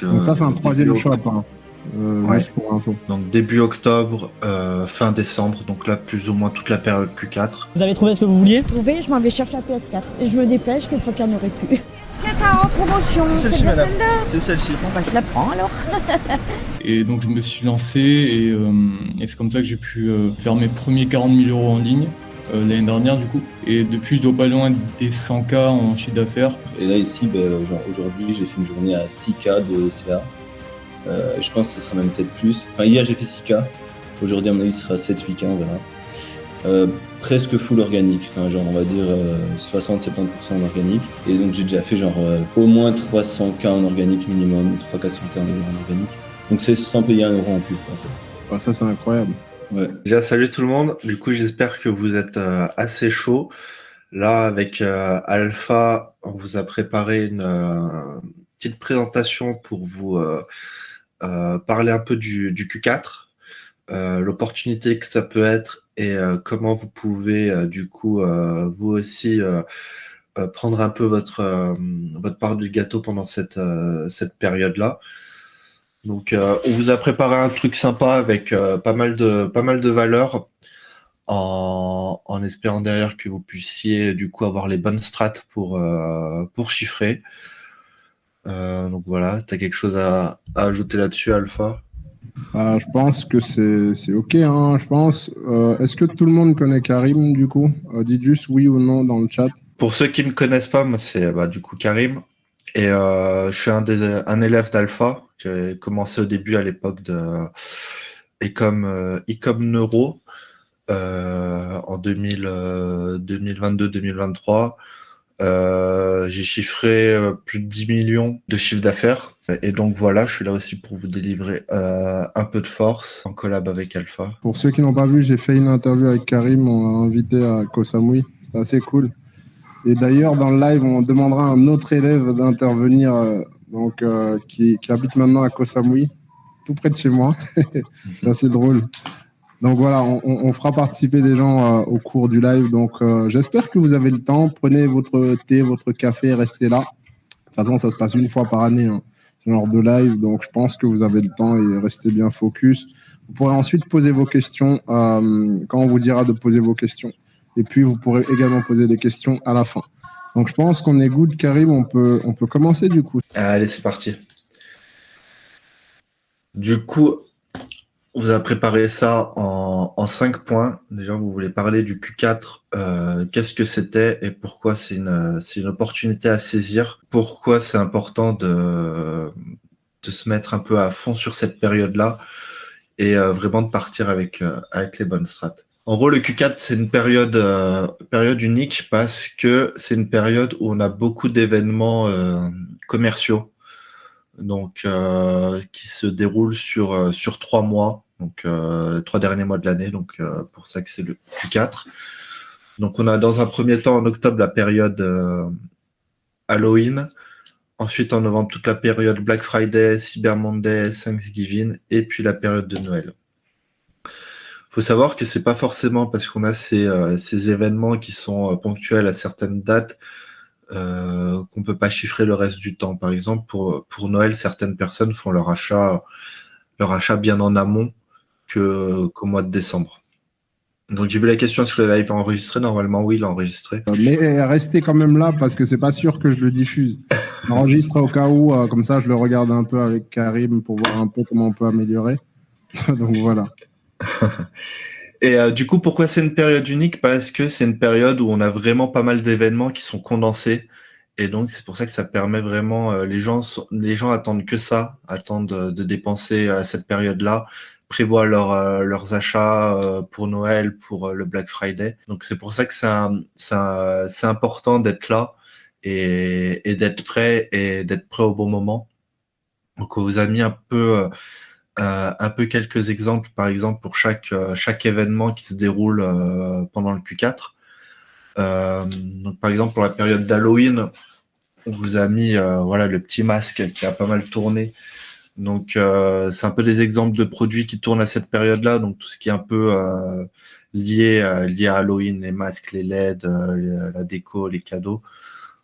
Donc ça, c'est un troisième shot, hein. Ouais. Juste pour info. Donc début octobre, fin décembre, donc là plus ou moins toute la période Q4. Vous avez trouvé ce que vous vouliez? Trouvé, je m'en vais chercher la PS4 et je me dépêche quelque fois qu'il n'y en aurait plus. Ce qu'elle a en promotion, C'est celle-ci, bien madame. celle-là. C'est celle-ci. Bon bah je la prends alors. Et donc je me suis lancé et c'est comme ça que j'ai pu faire mes premiers 40 000 euros en ligne l'année dernière du coup. Et depuis je dois pas loin des 100K en chiffre d'affaires. Et là ici, genre aujourd'hui j'ai fait une journée à 6K de CA. Je pense que ce sera même peut-être plus. Enfin hier j'ai fait 6K. Aujourd'hui à mon avis ce sera 7-8K, on verra. Presque full organique, enfin genre on va dire 60-70% en organique. Et donc j'ai déjà fait genre au moins 300K en organique minimum, 300-400K en organique. Donc c'est sans payer 1 euro en plus. Ouais, ça, c'est incroyable. Ouais. Déjà salut tout le monde, du coup j'espère que vous êtes assez chaud. Là avec Alpha, on vous a préparé une petite présentation pour vous parler un peu du Q4, l'opportunité que ça peut être et comment vous pouvez du coup vous aussi prendre un peu votre part du gâteau pendant cette période-là. Donc on vous a préparé un truc sympa avec pas mal de valeurs en espérant derrière que vous puissiez du coup avoir les bonnes strates pour chiffrer. Donc voilà, tu as quelque chose à ajouter là-dessus, Alpha? Je pense que c'est OK, hein, je pense. Est-ce que tout le monde connaît Karim, du coup? Dites juste oui ou non dans le chat. Pour ceux qui me connaissent pas, moi c'est du coup Karim. Et je suis un élève d'Alpha. J'ai commencé au début à l'époque de Ecom Neuro en 2022-2023. J'ai chiffré plus de 10 millions de chiffre d'affaires. Et donc voilà, je suis là aussi pour vous délivrer un peu de force en collab avec Alpha. Pour ceux qui n'ont pas vu, j'ai fait une interview avec Karim. On l'a invité à Koh Samui. C'était assez cool. Et d'ailleurs, dans le live, on demandera à un autre élève d'intervenir qui habite maintenant à Koh Samui, tout près de chez moi. C'est assez drôle. Donc voilà, on fera participer des gens au cours du live. Donc j'espère que vous avez le temps. Prenez votre thé, votre café, restez là. De toute façon, ça se passe une fois par année, hein, ce genre de live. Donc je pense que vous avez le temps et restez bien focus. Vous pourrez ensuite poser vos questions quand on vous dira de poser vos questions. Et puis vous pourrez également poser des questions à la fin. Donc je pense qu'on est good, Karim. On peut commencer du coup. Allez, c'est parti. Du coup, on vous a préparé ça en 5 points. Déjà, vous voulez parler du Q4, qu'est-ce que c'était et pourquoi c'est une opportunité à saisir. Pourquoi c'est important de se mettre un peu à fond sur cette période-là et vraiment de partir avec les bonnes strates. En gros, le Q4, c'est une période unique parce que c'est une période où on a beaucoup d'événements commerciaux, donc qui se déroulent sur 3 mois, donc les 3 derniers mois de l'année, donc pour ça que c'est le Q4. Donc on a dans un premier temps en octobre la période Halloween, ensuite en novembre toute la période Black Friday, Cyber Monday, Thanksgiving et puis la période de Noël. Faut savoir que c'est pas forcément parce qu'on a ces événements qui sont ponctuels à certaines dates qu'on peut pas chiffrer le reste du temps. Par exemple, pour Noël, certaines personnes font leur achat bien en amont qu'au mois de décembre. Donc j'ai vu la question, est-ce que le live est enregistré? Normalement oui, il est enregistré. Mais restez quand même là parce que c'est pas sûr que je le diffuse. J'enregistre au cas où, comme ça je le regarde un peu avec Karim pour voir un peu comment on peut améliorer. Donc voilà. Et du coup, pourquoi c'est une période unique? Parce que c'est une période où on a vraiment pas mal d'événements qui sont condensés. Et donc, c'est pour ça que ça permet vraiment... les gens attendent que ça, attendent de dépenser à cette période-là, prévoient leurs achats pour Noël, pour le Black Friday. Donc, c'est pour ça que c'est important d'être là et d'être prêt au bon moment. Donc, on vous a mis un peu quelques exemples, par exemple pour chaque événement qui se déroule pendant le Q4. Donc par exemple pour la période d'Halloween, on vous a mis le petit masque qui a pas mal tourné. Donc c'est un peu des exemples de produits qui tournent à cette période-là. Donc tout ce qui est un peu lié à Halloween, les masques, les LED, la déco, les cadeaux.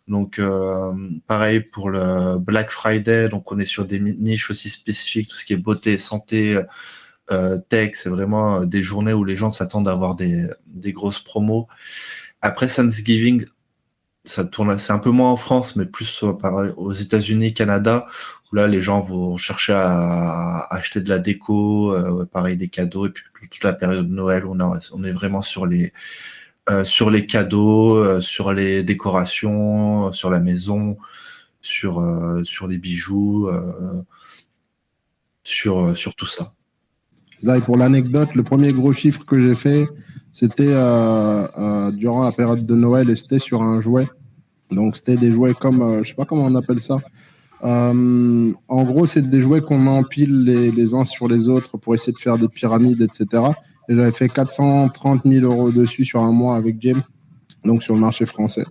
Donc, pareil pour le Black Friday. Donc, on est sur des niches aussi spécifiques, tout ce qui est beauté, santé, tech. C'est vraiment des journées où les gens s'attendent à avoir des grosses promos. Après Thanksgiving, ça tourne, c'est un peu moins en France, mais plus aux États-Unis, Canada, où là, les gens vont chercher à acheter de la déco, pareil, des cadeaux, et puis toute la période de Noël, on est vraiment sur les cadeaux, sur les décorations, sur la maison, sur les bijoux, sur tout ça. Ça, et pour l'anecdote, le premier gros chiffre que j'ai fait, c'était durant la période de Noël et c'était sur un jouet. Donc, c'était des jouets comme, je sais pas comment on appelle ça. En gros, c'est des jouets qu'on empile les uns sur les autres pour essayer de faire des pyramides, etc. Et j'avais fait 430 000 euros dessus sur un mois avec James, donc sur le marché français.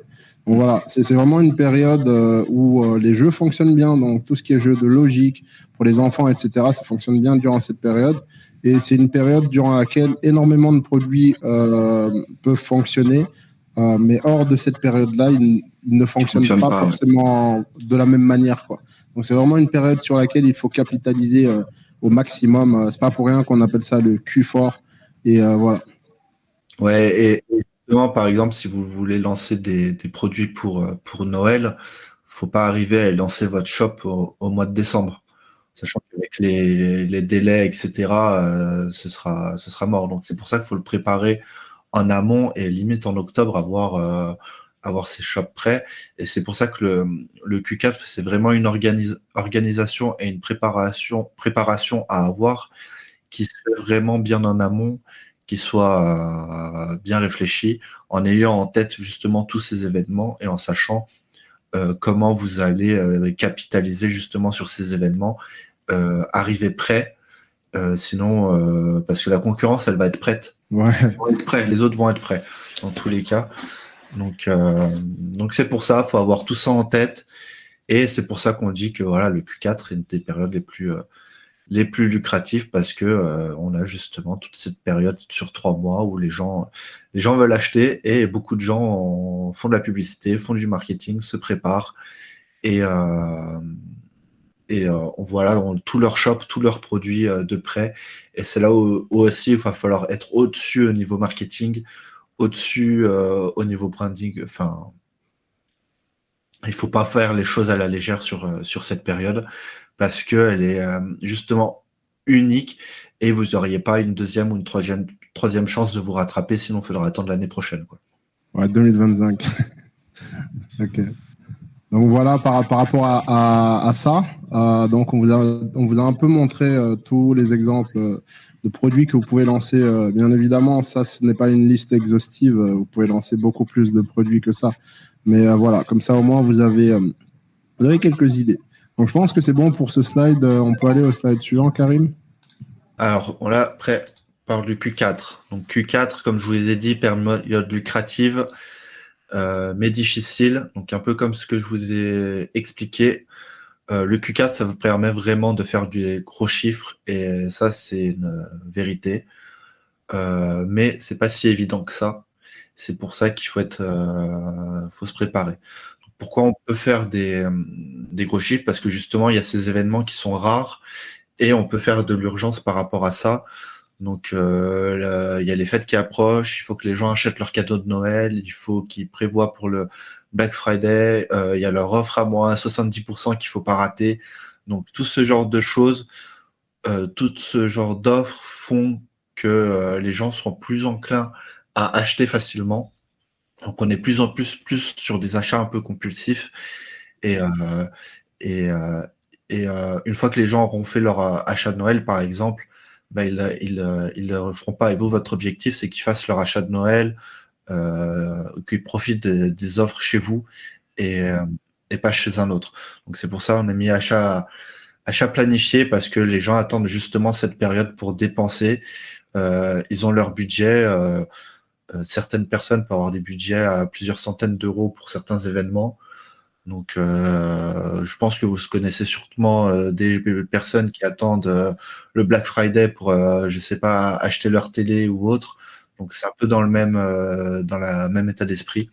Donc voilà, c'est vraiment une période où les jeux fonctionnent bien. Donc tout ce qui est jeu de logique pour les enfants, etc., ça fonctionne bien durant cette période. Et c'est une période durant laquelle énormément de produits peuvent fonctionner. Mais hors de cette période-là, ils ne fonctionnent pas forcément de la même manière, quoi. Donc c'est vraiment une période sur laquelle il faut capitaliser au maximum. C'est pas pour rien qu'on appelle ça le Q4. Et voilà. Ouais, et justement, par exemple, si vous voulez lancer des produits pour Noël, faut pas arriver à lancer votre shop au mois de décembre, sachant qu'avec les délais, etc., ce sera mort. Donc c'est pour ça qu'il faut le préparer en amont et limite en octobre avoir ses shops prêts. Et c'est pour ça que le Q4, c'est vraiment une organisation et une préparation à avoir qui se fait vraiment bien en amont, qui soit bien réfléchi, en ayant en tête justement tous ces événements et en sachant comment vous allez capitaliser justement sur ces événements, arriver prêt. Sinon, parce que la concurrence, elle va être prête. Ouais. Ils vont être prêts, les autres vont être prêts, dans tous les cas. Donc c'est pour ça, il faut avoir tout ça en tête. Et c'est pour ça qu'on dit que voilà, le Q4, c'est une des périodes les plus lucratives parce que on a justement toute cette période sur 3 mois où les gens veulent acheter et beaucoup de gens font de la publicité, font du marketing, se préparent et voilà, tout leur shop, tous leurs produits de près. Et c'est là où aussi il va falloir être au-dessus au niveau marketing, au-dessus au niveau branding. Enfin, il faut pas faire les choses à la légère sur cette période parce qu'elle est justement unique et vous n'auriez pas une deuxième ou une troisième chance de vous rattraper, sinon il faudra attendre l'année prochaine, quoi. Ouais, 2025. Ok. Donc voilà, par rapport à ça, donc on vous a un peu montré tous les exemples de produits que vous pouvez lancer. Bien évidemment, ça, ce n'est pas une liste exhaustive. Vous pouvez lancer beaucoup plus de produits que ça. Mais voilà, comme ça, au moins, vous avez quelques idées. Donc je pense que c'est bon pour ce slide. On peut aller au slide suivant, Karim. Alors, on après parle du Q4. Donc Q4, comme je vous ai dit, période lucrative. Mais difficile, donc un peu comme ce que je vous ai expliqué. Le Q4, ça vous permet vraiment de faire des gros chiffres et ça, c'est une vérité. Mais c'est pas si évident que ça. C'est pour ça qu'il faut se préparer. Donc, pourquoi on peut faire des gros chiffres? Parce que justement, il y a ces événements qui sont rares et on peut faire de l'urgence par rapport à ça. Donc, il y a les fêtes qui approchent, il faut que les gens achètent leurs cadeaux de Noël, il faut qu'ils prévoient pour le Black Friday, il y a leur offre à moins 70% qu'il faut pas rater. Donc, tout ce genre de choses, tout ce genre d'offres font que les gens seront plus enclins à acheter facilement. Donc, on est plus en plus sur des achats un peu compulsifs. Et une fois que les gens auront fait leur achat de Noël, par exemple, ils le feront pas. Et vous, votre objectif, c'est qu'ils fassent leur achat de Noël, qu'ils profitent des offres chez vous et pas chez un autre. Donc c'est pour ça on a mis achat planifié parce que les gens attendent justement cette période pour dépenser. Ils ont leur budget. Certaines personnes peuvent avoir des budgets à plusieurs centaines d'euros pour certains événements. Donc, je pense que vous connaissez sûrement des personnes qui attendent le Black Friday pour, je sais pas, acheter leur télé ou autre. Donc, c'est un peu dans la même état d'esprit.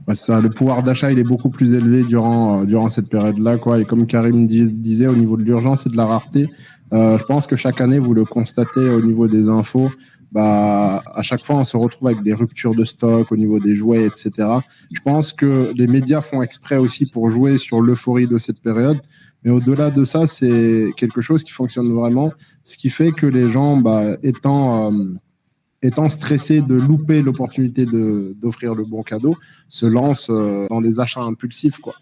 Ouais, ça, le pouvoir d'achat, il est beaucoup plus élevé durant cette période-là, quoi. Et comme Karim disait, au niveau de l'urgence et de la rareté, je pense que chaque année, vous le constatez au niveau des infos, à chaque fois, on se retrouve avec des ruptures de stock au niveau des jouets, etc. Je pense que les médias font exprès aussi pour jouer sur l'euphorie de cette période. Mais au-delà de ça, c'est quelque chose qui fonctionne vraiment, ce qui fait que les gens, étant stressés de louper l'opportunité d'offrir le bon cadeau, se lancent dans des achats impulsifs, quoi.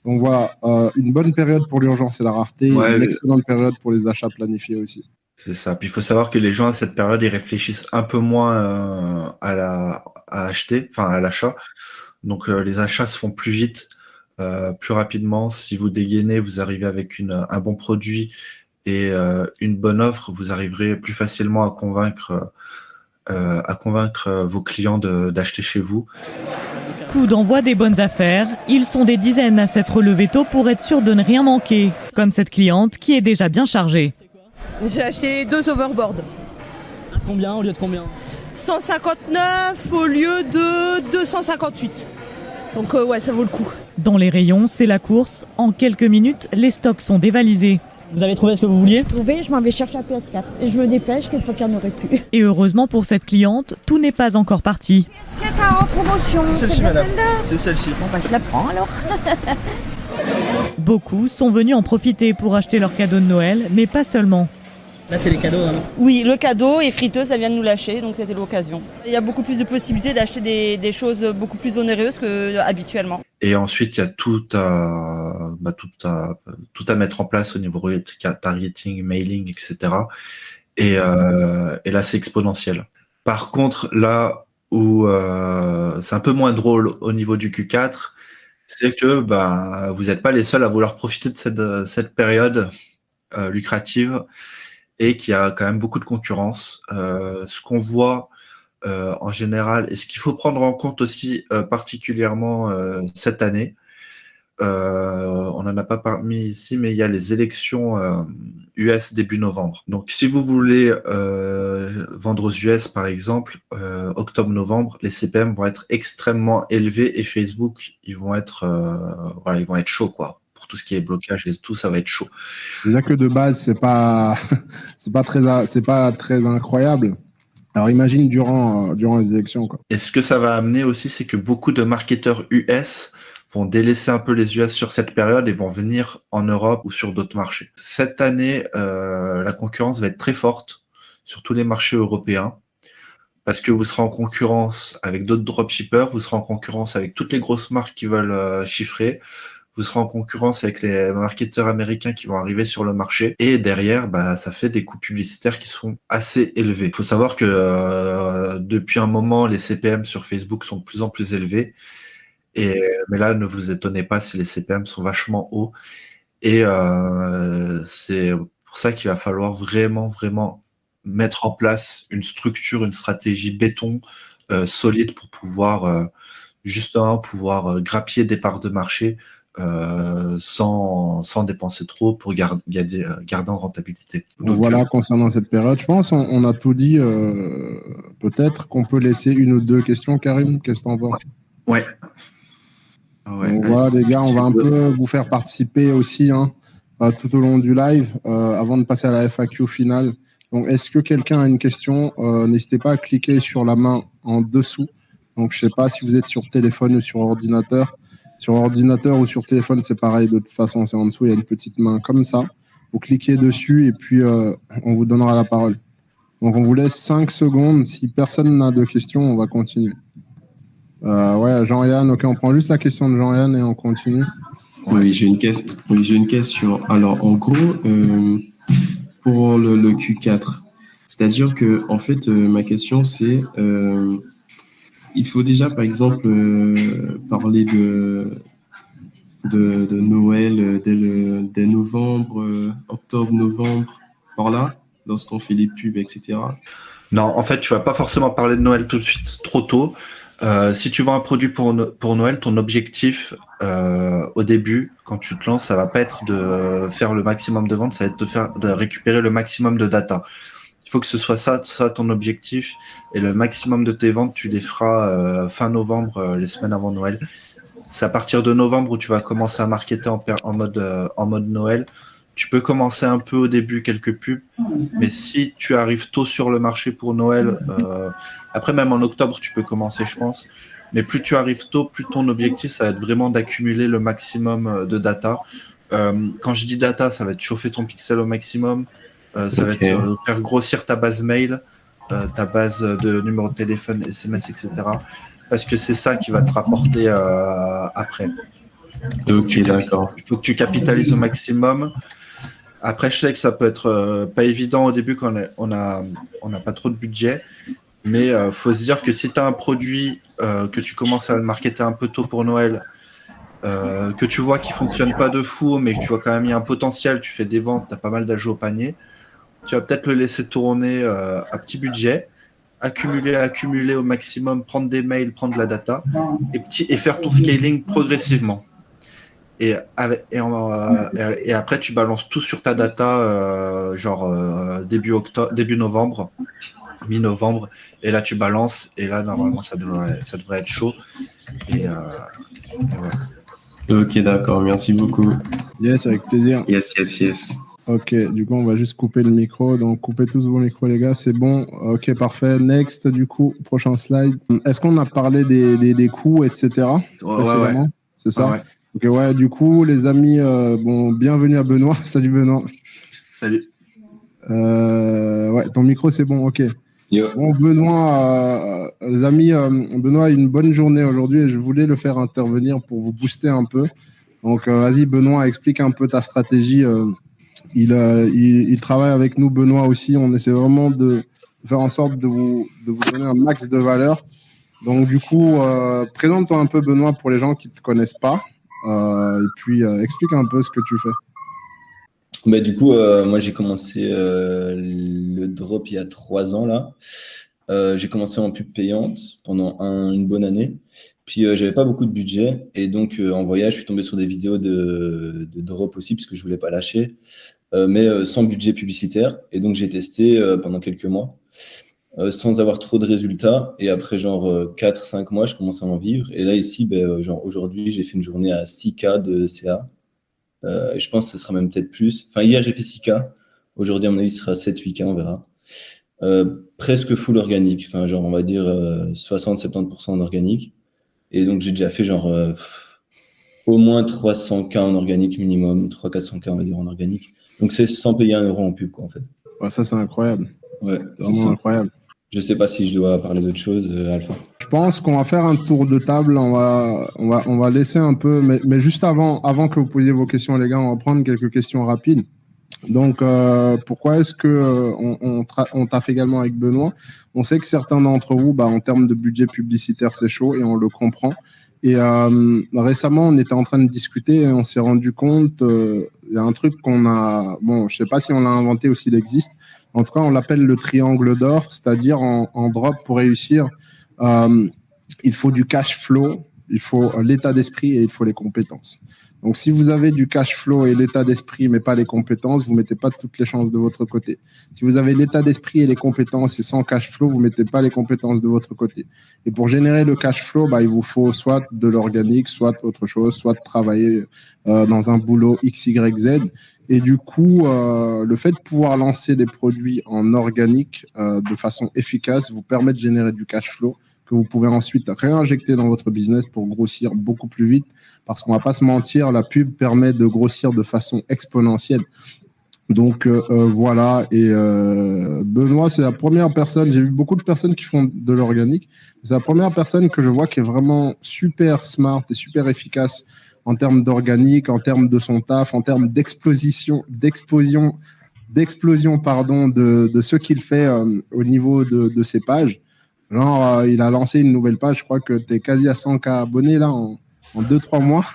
Donc voilà, une bonne période pour l'urgence et la rareté, Ouais, une excellente période pour les achats planifiés aussi. c'est ça. Puis il faut savoir que les gens à cette période, ils réfléchissent un peu moins à acheter, enfin à l'achat. Donc les achats se font plus vite, plus rapidement. Si vous dégainez, vous arrivez avec un bon produit et une bonne offre, vous arriverez plus facilement à convaincre vos clients d'acheter chez vous. Coup d'envoi des bonnes affaires. Ils sont des dizaines à s'être levés tôt pour être sûrs de ne rien manquer. Comme cette cliente qui est déjà bien chargée. J'ai acheté 2 overboards. Combien au lieu de combien? 159 au lieu de 258. Donc ouais, ça vaut le coup. Dans les rayons, c'est la course. En quelques minutes, les stocks sont dévalisés. Vous avez trouvé ce que vous vouliez? Je m'en vais chercher la PS4 et je me dépêche quelquefois qu'il n'y en aurait plus. Et heureusement pour cette cliente, tout n'est pas encore parti. PS4 en promotion. C'est celle-ci, madame. C'est celle-ci. Bon bah je la prends alors. Beaucoup sont venus en profiter pour acheter leurs cadeaux de Noël, mais pas seulement. Là, c'est les cadeaux, vraiment. Oui, le cadeau et friteuse, ça vient de nous lâcher, donc c'était l'occasion. Il y a beaucoup plus de possibilités d'acheter des choses beaucoup plus onéreuses qu'habituellement. Et ensuite, il y a tout à mettre en place au niveau targeting, mailing, etc. Et là, c'est exponentiel. Par contre, là où c'est un peu moins drôle au niveau du Q4, c'est que vous n'êtes pas les seuls à vouloir profiter de cette période lucrative et qu'il y a quand même beaucoup de concurrence. Ce qu'on voit en général, et ce qu'il faut prendre en compte aussi particulièrement cette année, on n'en a pas mis ici, mais il y a les élections US début novembre. Donc si vous voulez vendre aux US par exemple, octobre-novembre, les CPM vont être extrêmement élevés et Facebook, ils vont être chauds, quoi. Pour tout ce qui est blocage et tout, ça va être chaud. C'est-à-dire que de base, c'est pas très incroyable. Alors imagine durant les élections, quoi. Et ce que ça va amener aussi, c'est que beaucoup de marketeurs US vont délaisser un peu les US sur cette période et vont venir en Europe ou sur d'autres marchés. Cette année, la concurrence va être très forte sur tous les marchés européens parce que vous serez en concurrence avec d'autres dropshippers, vous serez en concurrence avec toutes les grosses marques qui veulent chiffrer, vous serez en concurrence avec les marketeurs américains qui vont arriver sur le marché. Et derrière, ça fait des coûts publicitaires qui sont assez élevés. Il faut savoir que depuis un moment, les CPM sur Facebook sont de plus en plus élevés. Mais là, ne vous étonnez pas si les CPM sont vachement hauts. Et c'est pour ça qu'il va falloir vraiment, vraiment mettre en place une structure, une stratégie béton solide pour pouvoir grappiller des parts de marché sans dépenser trop pour garder en rentabilité. Donc voilà, concernant cette période, je pense on a tout dit. Peut-être qu'on peut laisser une ou deux questions. Karim, qu'est-ce que t'en penses? Ouais. Donc voilà, les gars, on va un peu vous faire participer aussi tout au long du live avant de passer à la FAQ finale. Donc, est-ce que quelqu'un a une question? N'hésitez pas à cliquer sur la main en dessous. Donc, je sais pas si vous êtes sur téléphone ou sur ordinateur. Sur ordinateur ou sur téléphone, c'est pareil. De toute façon, c'est en dessous. Il y a une petite main comme ça. Vous cliquez dessus et puis on vous donnera la parole. Donc, on vous laisse 5 secondes. Si personne n'a de questions, on va continuer. Jean-Yann. Ok, on prend juste la question de Jean-Yann et on continue. Oui, j'ai une question. Alors, en gros, pour le Q4, c'est-à-dire que, en fait, ma question, c'est... il faut déjà, par exemple, parler de Noël dès novembre, octobre-novembre, par là, lorsqu'on fait des pubs, etc. Non, en fait, tu vas pas forcément parler de Noël tout de suite, trop tôt. Si tu vends un produit pour Noël, ton objectif au début, quand tu te lances, ça va pas être de faire le maximum de ventes, ça va être de récupérer le maximum de data. Il faut que ce soit ça ton objectif, et le maximum de tes ventes, tu les feras fin novembre, les semaines avant Noël. c'est à partir de novembre où tu vas commencer à marketer en mode Noël. Tu peux commencer un peu au début, quelques pubs, mais si tu arrives tôt sur le marché pour Noël, après même en octobre, tu peux commencer, je pense. Mais plus tu arrives tôt, plus ton objectif, ça va être vraiment d'accumuler le maximum de data. Quand je dis data, ça va être chauffer ton pixel au maximum, ça va être faire grossir ta base mail, ta base de numéro de téléphone, SMS, etc. Parce que c'est ça qui va te rapporter après. Ok, d'accord. Il faut que tu capitalises au maximum. Après, je sais que ça peut être pas évident au début quand on n'a pas trop de budget, mais faut se dire que si tu as un produit que tu commences à le marketer un peu tôt pour Noël, que tu vois qu'il fonctionne pas de fou, mais que tu vois quand même il y a un potentiel, tu fais des ventes, tu as pas mal d'ajouts au panier, tu vas peut-être le laisser tourner à petit budget, accumuler au maximum, prendre des mails, prendre de la data, et faire ton scaling progressivement. Et après, tu balances tout sur ta data, début novembre, mi-novembre, et là tu balances, et là normalement ça devrait être chaud. Et voilà. Ok, d'accord, merci beaucoup. Yes, avec plaisir. Yes. Ok, du coup, on va juste couper le micro. Donc, coupez tous vos micros, les gars, c'est bon. Ok, parfait. Next, du coup, prochain slide. Est-ce qu'on a parlé des coûts, etc. Ouais. C'est ça? Ouais. Ok, ouais, du coup, les amis, bienvenue à Benoît. Salut, Benoît. Salut. Ouais, ton micro, c'est bon, ok. Yo. Bon, Benoît, les amis, Benoît a une bonne journée aujourd'hui et je voulais le faire intervenir pour vous booster un peu. Donc, vas-y, Benoît, explique un peu ta stratégie. Il travaille avec nous, Benoît aussi. On essaie vraiment de faire en sorte de vous donner un max de valeur. Donc, du coup, présente-toi un peu, Benoît, pour les gens qui ne te connaissent pas. Et puis, explique un peu ce que tu fais. Bah, du coup, moi, j'ai commencé le drop il y a 3 ans, là. J'ai commencé en pub payante pendant une bonne année. Puis, j'avais pas beaucoup de budget. Et donc, en voyage, je suis tombé sur des vidéos de drop aussi, parce que je voulais pas lâcher. Mais sans budget publicitaire. Et donc, j'ai testé pendant quelques mois, sans avoir trop de résultats. Et après, 4-5 mois, je commence à en vivre. Et là, ici, aujourd'hui, j'ai fait une journée à 6K de CA. Et je pense que ce sera même peut-être plus. Enfin, hier, j'ai fait 6K. Aujourd'hui, à mon avis, ce sera 7-8K, on verra. Presque full organique. Enfin, on va dire 60-70% en organique. Et donc, j'ai déjà fait au moins 300K en organique minimum. 300-400K, on va dire, en organique. Donc, c'est sans payer 1 euro en pub, quoi, en fait. Ouais, ça, c'est incroyable. Ouais, c'est vraiment incroyable. Je sais pas si je dois parler d'autre chose, Alpha. Je pense qu'on va faire un tour de table. On va laisser un peu, mais juste avant que vous posiez vos questions, les gars, on va prendre quelques questions rapides. Donc, pourquoi est-ce que on taffe également avec Benoît? On sait que certains d'entre vous, en termes de budget publicitaire, c'est chaud et on le comprend. Et récemment, on était en train de discuter et on s'est rendu compte, il y a un truc qu'on a, je sais pas si on l'a inventé ou s'il existe. En tout cas, on l'appelle le triangle d'or, c'est-à-dire en drop pour réussir, il faut du cash flow, il faut l'état d'esprit et il faut les compétences. Donc, si vous avez du cash flow et l'état d'esprit, mais pas les compétences, vous mettez pas toutes les chances de votre côté. Si vous avez l'état d'esprit et les compétences et sans cash flow, vous mettez pas les compétences de votre côté. Et pour générer le cash flow, il vous faut soit de l'organique, soit autre chose, soit travailler dans un boulot X, Y, Z. Et du coup, le fait de pouvoir lancer des produits en organique de façon efficace vous permet de générer du cash flow que vous pouvez ensuite réinjecter dans votre business pour grossir beaucoup plus vite. Parce qu'on va pas se mentir, la pub permet de grossir de façon exponentielle. Donc voilà, et Benoît, c'est la première personne, j'ai vu beaucoup de personnes qui font de l'organique, c'est la première personne que je vois qui est vraiment super smart et super efficace en termes d'organique, en termes de son taf, en termes d'explosion de ce qu'il fait au niveau de ses pages. Genre, il a lancé une nouvelle page, je crois que tu es quasi à 100K abonnés là en 2-3 mois.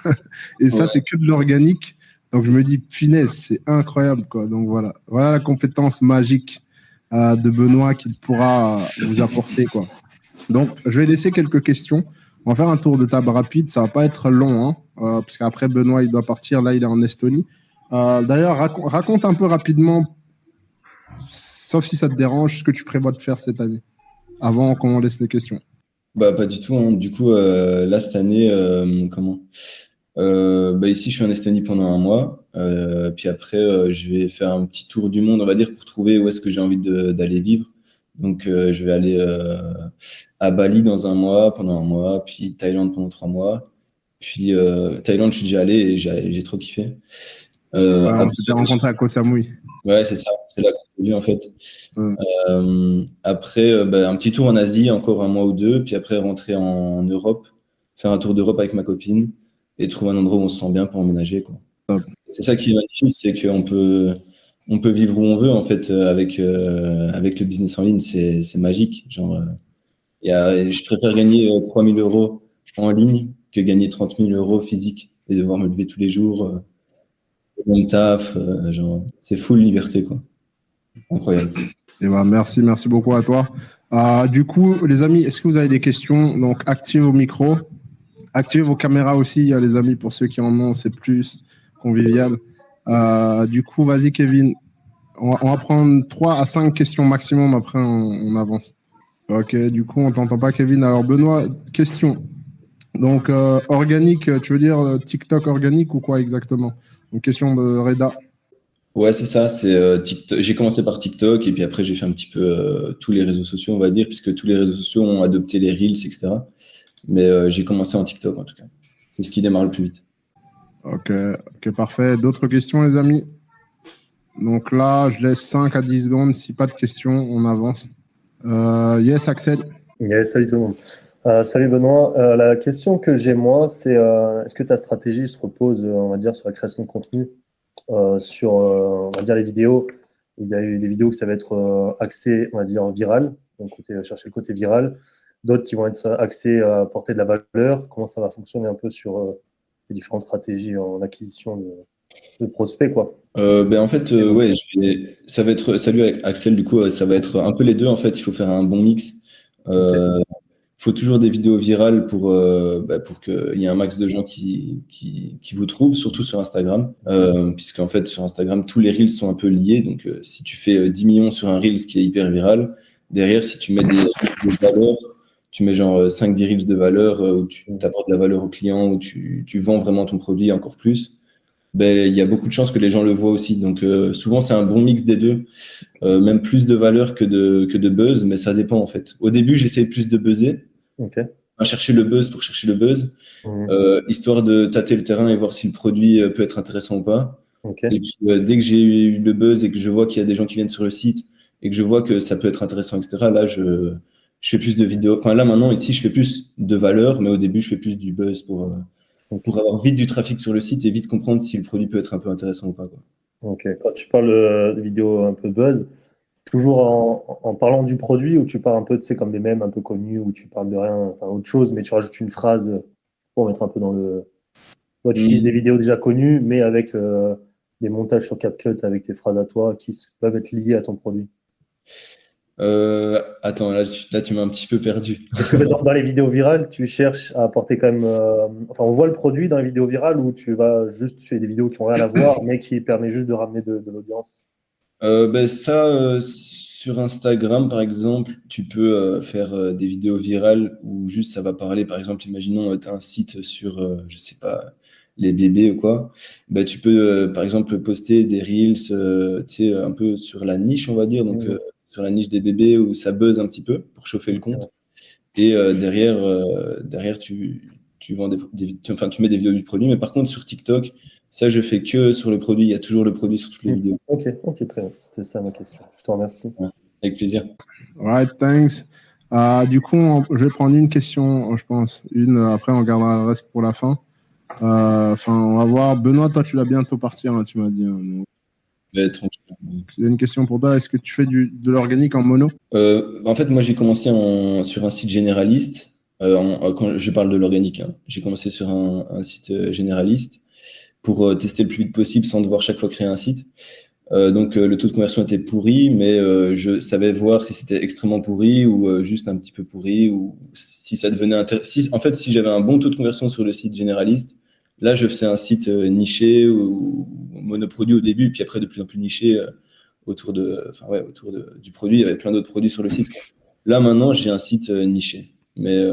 Et ça, c'est que de l'organique. Donc, je me dis, punaise, c'est incroyable, quoi. Donc, voilà. Voilà la compétence magique de Benoît qu'il pourra vous apporter, quoi. Donc, je vais laisser quelques questions. On va faire un tour de table rapide. Ça va pas être long, parce qu'après, Benoît, il doit partir. Là, il est en Estonie. D'ailleurs, raconte un peu rapidement, sauf si ça te dérange, ce que tu prévois de faire cette année, avant qu'on laisse les questions. Bah, pas du tout, hein. Du coup, là, cette année, ici, je suis en Estonie pendant un mois. Puis après, je vais faire un petit tour du monde, on va dire, pour trouver où est-ce que j'ai envie d'aller vivre. Donc, je vais aller à Bali dans un mois, pendant un mois, puis Thaïlande pendant 3 mois. Puis Thaïlande, je suis déjà allé et j'ai trop kiffé. On s'était rencontrés à Koh Samui. Ouais, c'est ça. C'est là qu'on s'est vu, en fait. Mm. Après, un petit tour en Asie, encore un mois ou deux, puis après rentrer en Europe, faire un tour d'Europe avec ma copine et trouver un endroit où on se sent bien pour emménager, quoi. C'est ça qui est magnifique, c'est qu'on peut vivre où on veut, en fait, avec le business en ligne, c'est magique. Genre, je préfère gagner 3 000 euros en ligne que gagner 30 000 euros physique et devoir me lever tous les jours, mon taf, genre, c'est full liberté, quoi. Incroyable. Et merci beaucoup à toi. Du coup, les amis, est-ce que vous avez des questions? Donc, activez vos micros, activez vos caméras aussi, les amis, pour ceux qui en ont, c'est plus convivial. Du coup, vas-y, Kevin. On va prendre 3 à 5 questions maximum, après on avance. Ok, du coup, on t'entend pas, Kevin. Alors, Benoît, question. Donc, organique, tu veux dire TikTok organique ou quoi exactement? Donc, question de Reda. Ouais, c'est ça. C'est TikTok. J'ai commencé par TikTok et puis après j'ai fait un petit peu tous les réseaux sociaux, on va dire, puisque tous les réseaux sociaux ont adopté les Reels, etc. Mais j'ai commencé en TikTok en tout cas. C'est ce qui démarre le plus vite. Ok, parfait. D'autres questions, les amis? Donc là, je laisse 5 à 10 secondes. Si pas de questions, on avance. Yes, Axel. Yes, salut tout le monde. Salut Benoît. La question que j'ai moi, c'est est-ce que ta stratégie se repose, on va dire, sur la création de contenu, sur, on va dire, les vidéos? Il y a eu des vidéos que ça va être axé, on va dire, en viral, donc chercher le côté viral. D'autres qui vont être axés à apporter de la valeur. Comment ça va fonctionner un peu sur les différentes stratégies en acquisition de prospects, quoi? En fait, ouais, ça va être, salut Axel, du coup, ça va être un peu les deux. En fait, il faut faire un bon mix. Il faut toujours des vidéos virales pour qu'il y ait un max de gens qui vous trouvent, surtout sur Instagram. Puisqu'en fait, sur Instagram, tous les Reels sont un peu liés. Donc, si tu fais 10 millions sur un Reels qui est hyper viral, derrière, si tu mets des valeurs, tu mets genre 5-10 Reels de valeur où tu apportes de la valeur au client, où tu vends vraiment ton produit encore plus, il y a beaucoup de chances que les gens le voient aussi. Donc, souvent, c'est un bon mix des deux. Même plus de valeur que de buzz, mais ça dépend en fait. Au début, j'essayais plus de buzzer. À chercher le buzz pour chercher le buzz, histoire de tâter le terrain et voir si le produit peut être intéressant ou pas. Et puis, dès que j'ai eu le buzz et que je vois qu'il y a des gens qui viennent sur le site et que je vois que ça peut être intéressant, etc., là, je fais plus de vidéos. Enfin, là, maintenant, ici, je fais plus de valeur, mais au début, je fais plus du buzz pour avoir vite du trafic sur le site et vite comprendre si le produit peut être un peu intéressant ou pas, quoi. Ok. Quand tu parles de vidéos un peu buzz, toujours en parlant du produit, ou tu parles un peu, tu sais, comme des mèmes un peu connus, où tu parles de rien, enfin autre chose, mais tu rajoutes une phrase pour mettre un peu dans le... Toi, tu utilises des vidéos déjà connues, mais avec des montages sur CapCut avec tes phrases à toi qui peuvent être liées à ton produit. Attends, là, tu m'as un petit peu perdu. Est-ce que, par exemple, dans les vidéos virales, tu cherches à apporter quand même... Enfin, on voit le produit dans les vidéos virales où tu fais des vidéos qui n'ont rien à voir, mais qui permet juste de ramener de l'audience? Sur Instagram, par exemple, tu peux faire des vidéos virales où juste ça va parler. Par exemple, imaginons, tu as un site sur, je sais pas, les bébés ou quoi. Tu peux, par exemple, poster des Reels, tu sais, un peu sur la niche, on va dire. Donc, sur la niche des bébés où ça buzz un petit peu pour chauffer le compte. Et derrière tu vends tu mets des vidéos du produit. Mais par contre, sur TikTok, ça, je fais que sur le produit. Il y a toujours le produit sur toutes les vidéos. Ok, très bien. C'était ça ma question. Je te remercie. Ouais, avec plaisir. Alright, thanks. Du coup, je vais prendre une question, je pense. Après, on gardera le reste pour la fin. On va voir. Benoît, toi, tu vas bientôt partir, hein, tu m'as dit. Tranquille. J'ai une question pour toi. Est-ce que tu fais de l'organique en mono? En fait, moi, j'ai commencé sur un site généraliste. Quand je parle de l'organique, hein, j'ai commencé sur un site généraliste pour tester le plus vite possible sans devoir chaque fois créer un site. Donc, le taux de conversion était pourri, mais je savais voir si c'était extrêmement pourri ou juste un petit peu pourri, ou si ça devenait intéressant. En fait, si j'avais un bon taux de conversion sur le site généraliste, là, je faisais un site niché ou monoproduit au début, puis après de plus en plus niché autour du produit. Il y avait plein d'autres produits sur le site. Là, maintenant, j'ai un site niché. mais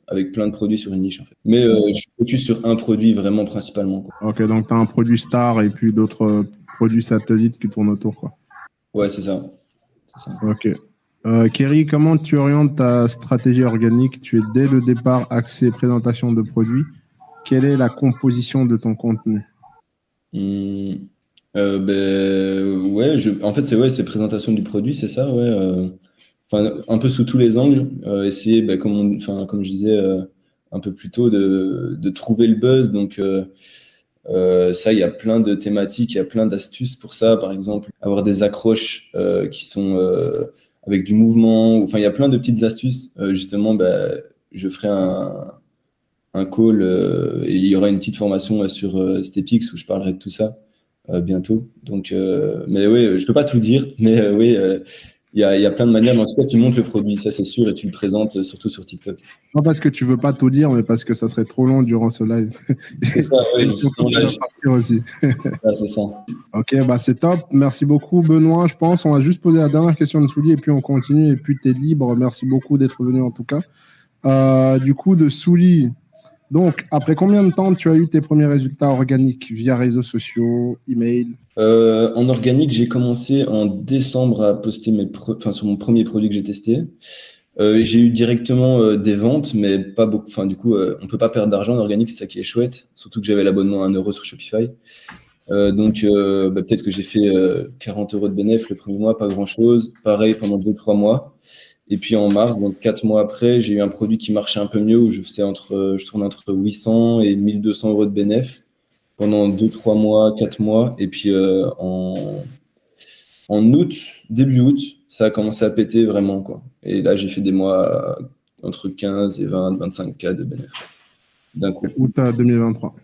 avec plein de produits sur une niche en fait. Mais je suis focus sur un produit vraiment principalement, quoi. Ok, donc tu as un produit star et puis d'autres produits satellites qui tournent autour, quoi. Ouais, c'est ça. Ok. Kerry, comment tu orientes ta stratégie organique? Tu es dès le départ axé présentation de produits. Quelle est la composition de ton contenu? Ouais, en fait, c'est présentation du produit, c'est ça, ouais. Enfin, un peu sous tous les angles, essayer, comme je disais un peu plus tôt, de trouver le buzz. Donc, ça, il y a plein de thématiques, il y a plein d'astuces pour ça. Par exemple, avoir des accroches qui sont avec du mouvement. Enfin, il y a plein de petites astuces. Justement, je ferai un call et il y aura une petite formation sur Stepix où je parlerai de tout ça bientôt. Donc, mais oui, je peux pas tout dire, mais oui, il y a plein de manières. Mais en tout cas, tu montres le produit, ça c'est sûr, et tu le présentes surtout sur TikTok. Non parce que tu veux pas tout dire, mais parce que ça serait trop long durant ce live. C'est ça, oui. Partir aussi. C'est ça. Ok, c'est top. Merci beaucoup, Benoît. Je pense on va juste poser la dernière question de Souli et puis on continue. Et puis tu es libre. Merci beaucoup d'être venu en tout cas. Du coup, de Souli. Donc, après combien de temps tu as eu tes premiers résultats organiques via réseaux sociaux, email? En organique, j'ai commencé en décembre à poster sur mon premier produit que j'ai testé. J'ai eu directement des ventes, mais pas beaucoup. Enfin, du coup, on peut pas perdre d'argent en organique, c'est ça qui est chouette. Surtout que j'avais l'abonnement à 1 € sur Shopify. Donc, peut-être que j'ai fait 40 € de bénéfice le premier mois, pas grand-chose. Pareil pendant 2-3 mois. Et puis en mars, donc 4 mois après, j'ai eu un produit qui marchait un peu mieux, où je tournais entre 800 et 1200 € de bénéfice pendant 2-3 mois, 4 mois. Et puis en août, début août, ça a commencé à péter vraiment, quoi. Et là, j'ai fait des mois entre 15 et 20, 25K de bénéfice d'un coup. Août 2023.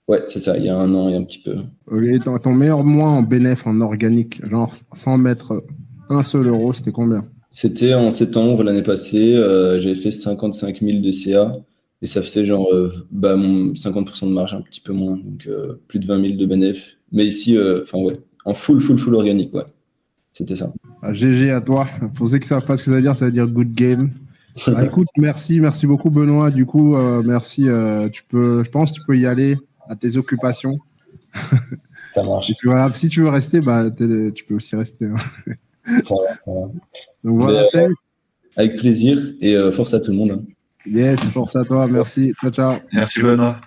Ouais, c'est ça, il y a un an et un petit peu. Ok, ton meilleur mois en bénéfice en organique, genre sans mettre un seul euro, c'était combien? C'était en septembre l'année passée, j'avais fait 55 000 de CA et ça faisait genre 50% de marge, un petit peu moins, donc plus de 20 000 de bénéfice. Mais ici, en full organique, ouais. C'était ça. GG à toi. Pour ceux qui ne savent pas ce que ça veut dire good game. Écoute, merci beaucoup Benoît. Du coup, merci. Je pense que tu peux y aller à tes occupations. Ça marche. Et puis voilà, si tu veux rester, tu peux aussi rester. Hein. Ça va. Donc voilà, avec plaisir et force à tout le monde. Hein. Yes, force à toi, merci. Ciao. Merci Benoît.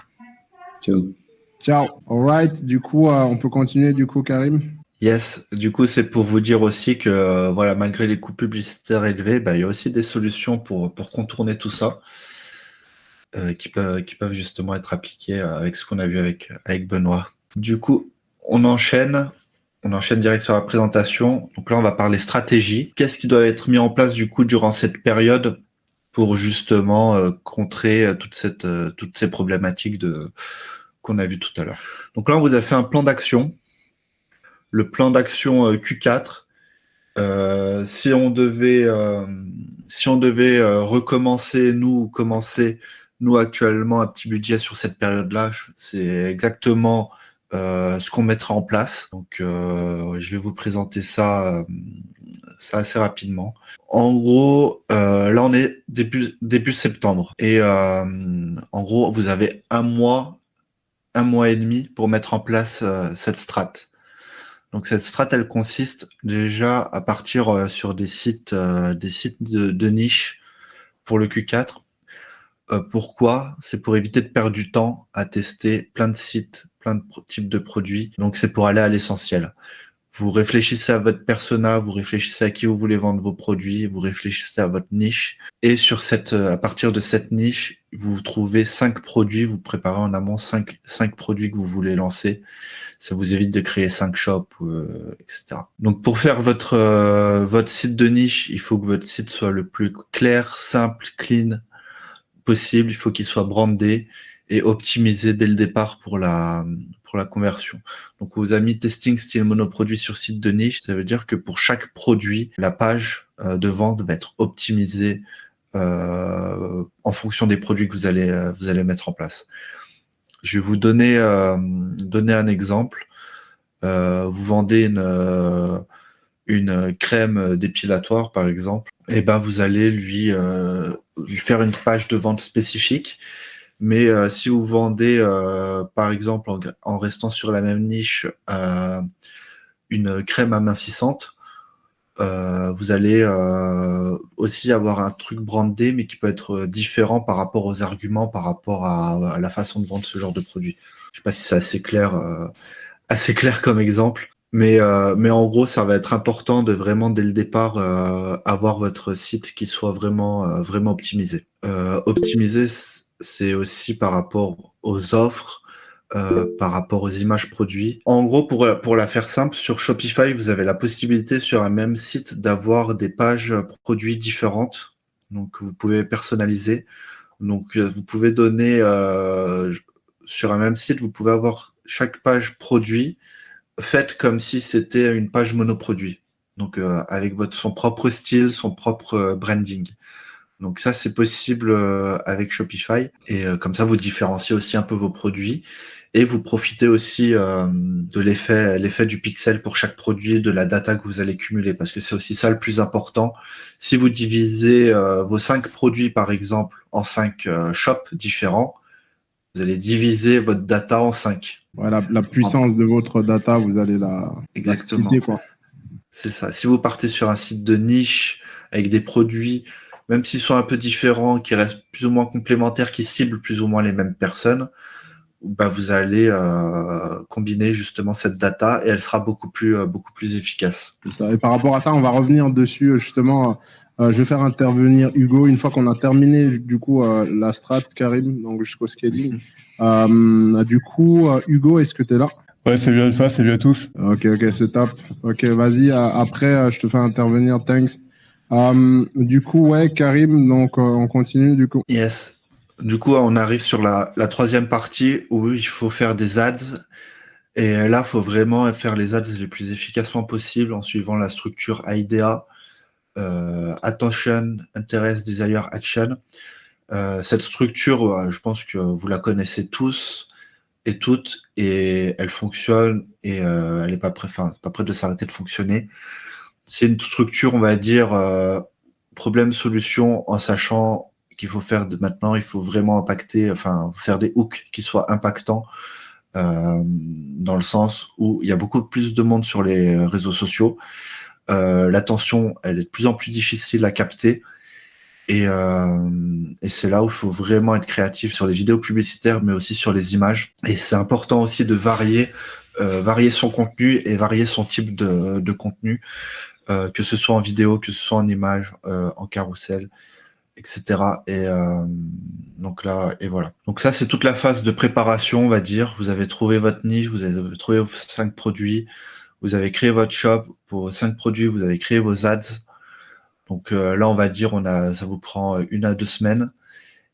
Ciao. All right. Du coup, on peut continuer du coup, Karim. Yes, du coup, c'est pour vous dire aussi que malgré les coûts publicitaires élevés, il y a aussi des solutions pour contourner tout ça qui peuvent justement être appliquées avec ce qu'on a vu avec Benoît. Du coup, on enchaîne direct sur la présentation. Donc là, on va parler stratégie. Qu'est-ce qui doit être mis en place du coup durant cette période pour justement contrer toutes ces problématiques qu'on a vues tout à l'heure. Donc là, on vous a fait un plan d'action. Le plan d'action Q4. Si on devait recommencer, nous actuellement un petit budget sur cette période-là, c'est exactement ce qu'on mettra en place. Donc, je vais vous présenter ça assez rapidement. En gros, là, on est début septembre. Et en gros, vous avez un mois et demi pour mettre en place cette strat. Donc, cette strat, elle consiste déjà à partir sur des sites de niche pour le Q4. Pourquoi? C'est pour éviter de perdre du temps à tester plein de sites, plein de types de produits. Donc, c'est pour aller à l'essentiel. Vous réfléchissez à votre persona, vous réfléchissez à qui vous voulez vendre vos produits, vous réfléchissez à votre niche. Et à partir de cette niche, vous trouvez 5 produits, vous préparez en amont 5 produits que vous voulez lancer. Ça vous évite de créer 5 shops, etc. Donc, pour faire votre site de niche, il faut que votre site soit le plus clair, simple, clean possible. Il faut qu'il soit brandé et optimisé dès le départ pour la conversion. Donc, aux amis testing style monoproduit sur site de niche, ça veut dire que pour chaque produit, la page de vente va être optimisée en fonction des produits que vous allez mettre en place. Je vais vous donner un exemple. Vous vendez une crème dépilatoire, par exemple, et ben vous allez lui faire une page de vente spécifique. Mais si vous vendez, par exemple, en restant sur la même niche, une crème amincissante, vous allez aussi avoir un truc brandé, mais qui peut être différent par rapport aux arguments, par rapport à la façon de vendre ce genre de produit. Je sais pas si c'est assez clair comme exemple, mais en gros, ça va être important de vraiment dès le départ avoir votre site qui soit vraiment vraiment optimisé. Optimisé, c'est aussi par rapport aux offres, par rapport aux images produits. En gros, pour la faire simple, sur Shopify, vous avez la possibilité sur un même site d'avoir des pages produits différentes. Donc, vous pouvez personnaliser. Donc, vous pouvez donner sur un même site, vous pouvez avoir chaque page produit faite comme si c'était une page monoproduit. Donc, avec son propre style, son propre branding. Donc ça, c'est possible avec Shopify. Et comme ça, vous différenciez aussi un peu vos produits. Et vous profitez aussi de l'effet du pixel pour chaque produit, de la data que vous allez cumuler. Parce que c'est aussi ça le plus important. Si vous divisez vos 5 produits, par exemple, en 5 shops différents, vous allez diviser votre data en 5. Voilà, la puissance de votre data, vous allez Exactement. splitter, quoi. C'est ça. Si vous partez sur un site de niche avec des produits, même s'ils sont un peu différents, qui restent plus ou moins complémentaires, qui ciblent plus ou moins les mêmes personnes, bah vous allez combiner justement cette data et elle sera beaucoup plus efficace. C'est ça. Et par rapport à ça, on va revenir dessus justement. Je vais faire intervenir Hugo une fois qu'on a terminé du coup la strat, Karim, donc jusqu'au scaling. Du coup, Hugo, est-ce que tu es là? Ouais, salut Alpha, salut à tous. Ok, c'est top. Ok, vas-y. Après, je te fais intervenir. Thanks. Du coup, ouais, Karim, donc on continue du coup. Yes. Du coup, on arrive sur la troisième partie où il faut faire des ads. Et là, il faut vraiment faire les ads les plus efficacement possible en suivant la structure IDEA, Attention, Interest, Desire, Action. Cette structure, je pense que vous la connaissez tous et toutes, et elle fonctionne et elle n'est pas prête de s'arrêter de fonctionner. C'est une structure, on va dire, problème-solution, en sachant qu'il faut maintenant, il faut vraiment impacter, faire des hooks qui soient impactants, dans le sens où il y a beaucoup plus de monde sur les réseaux sociaux. L'attention, elle est de plus en plus difficile à capter. Et c'est là où il faut vraiment être créatif sur les vidéos publicitaires, mais aussi sur les images. Et c'est important aussi de varier son contenu et varier son type de contenu, que ce soit en vidéo, que ce soit en image, en carrousel, etc. Et donc là, et voilà. Donc ça, c'est toute la phase de préparation, on va dire. Vous avez trouvé votre niche, vous avez trouvé vos 5 produits, vous avez créé votre shop pour vos 5 produits, vous avez créé vos ads. Donc là, on va dire, ça vous prend 1 à 2 semaines.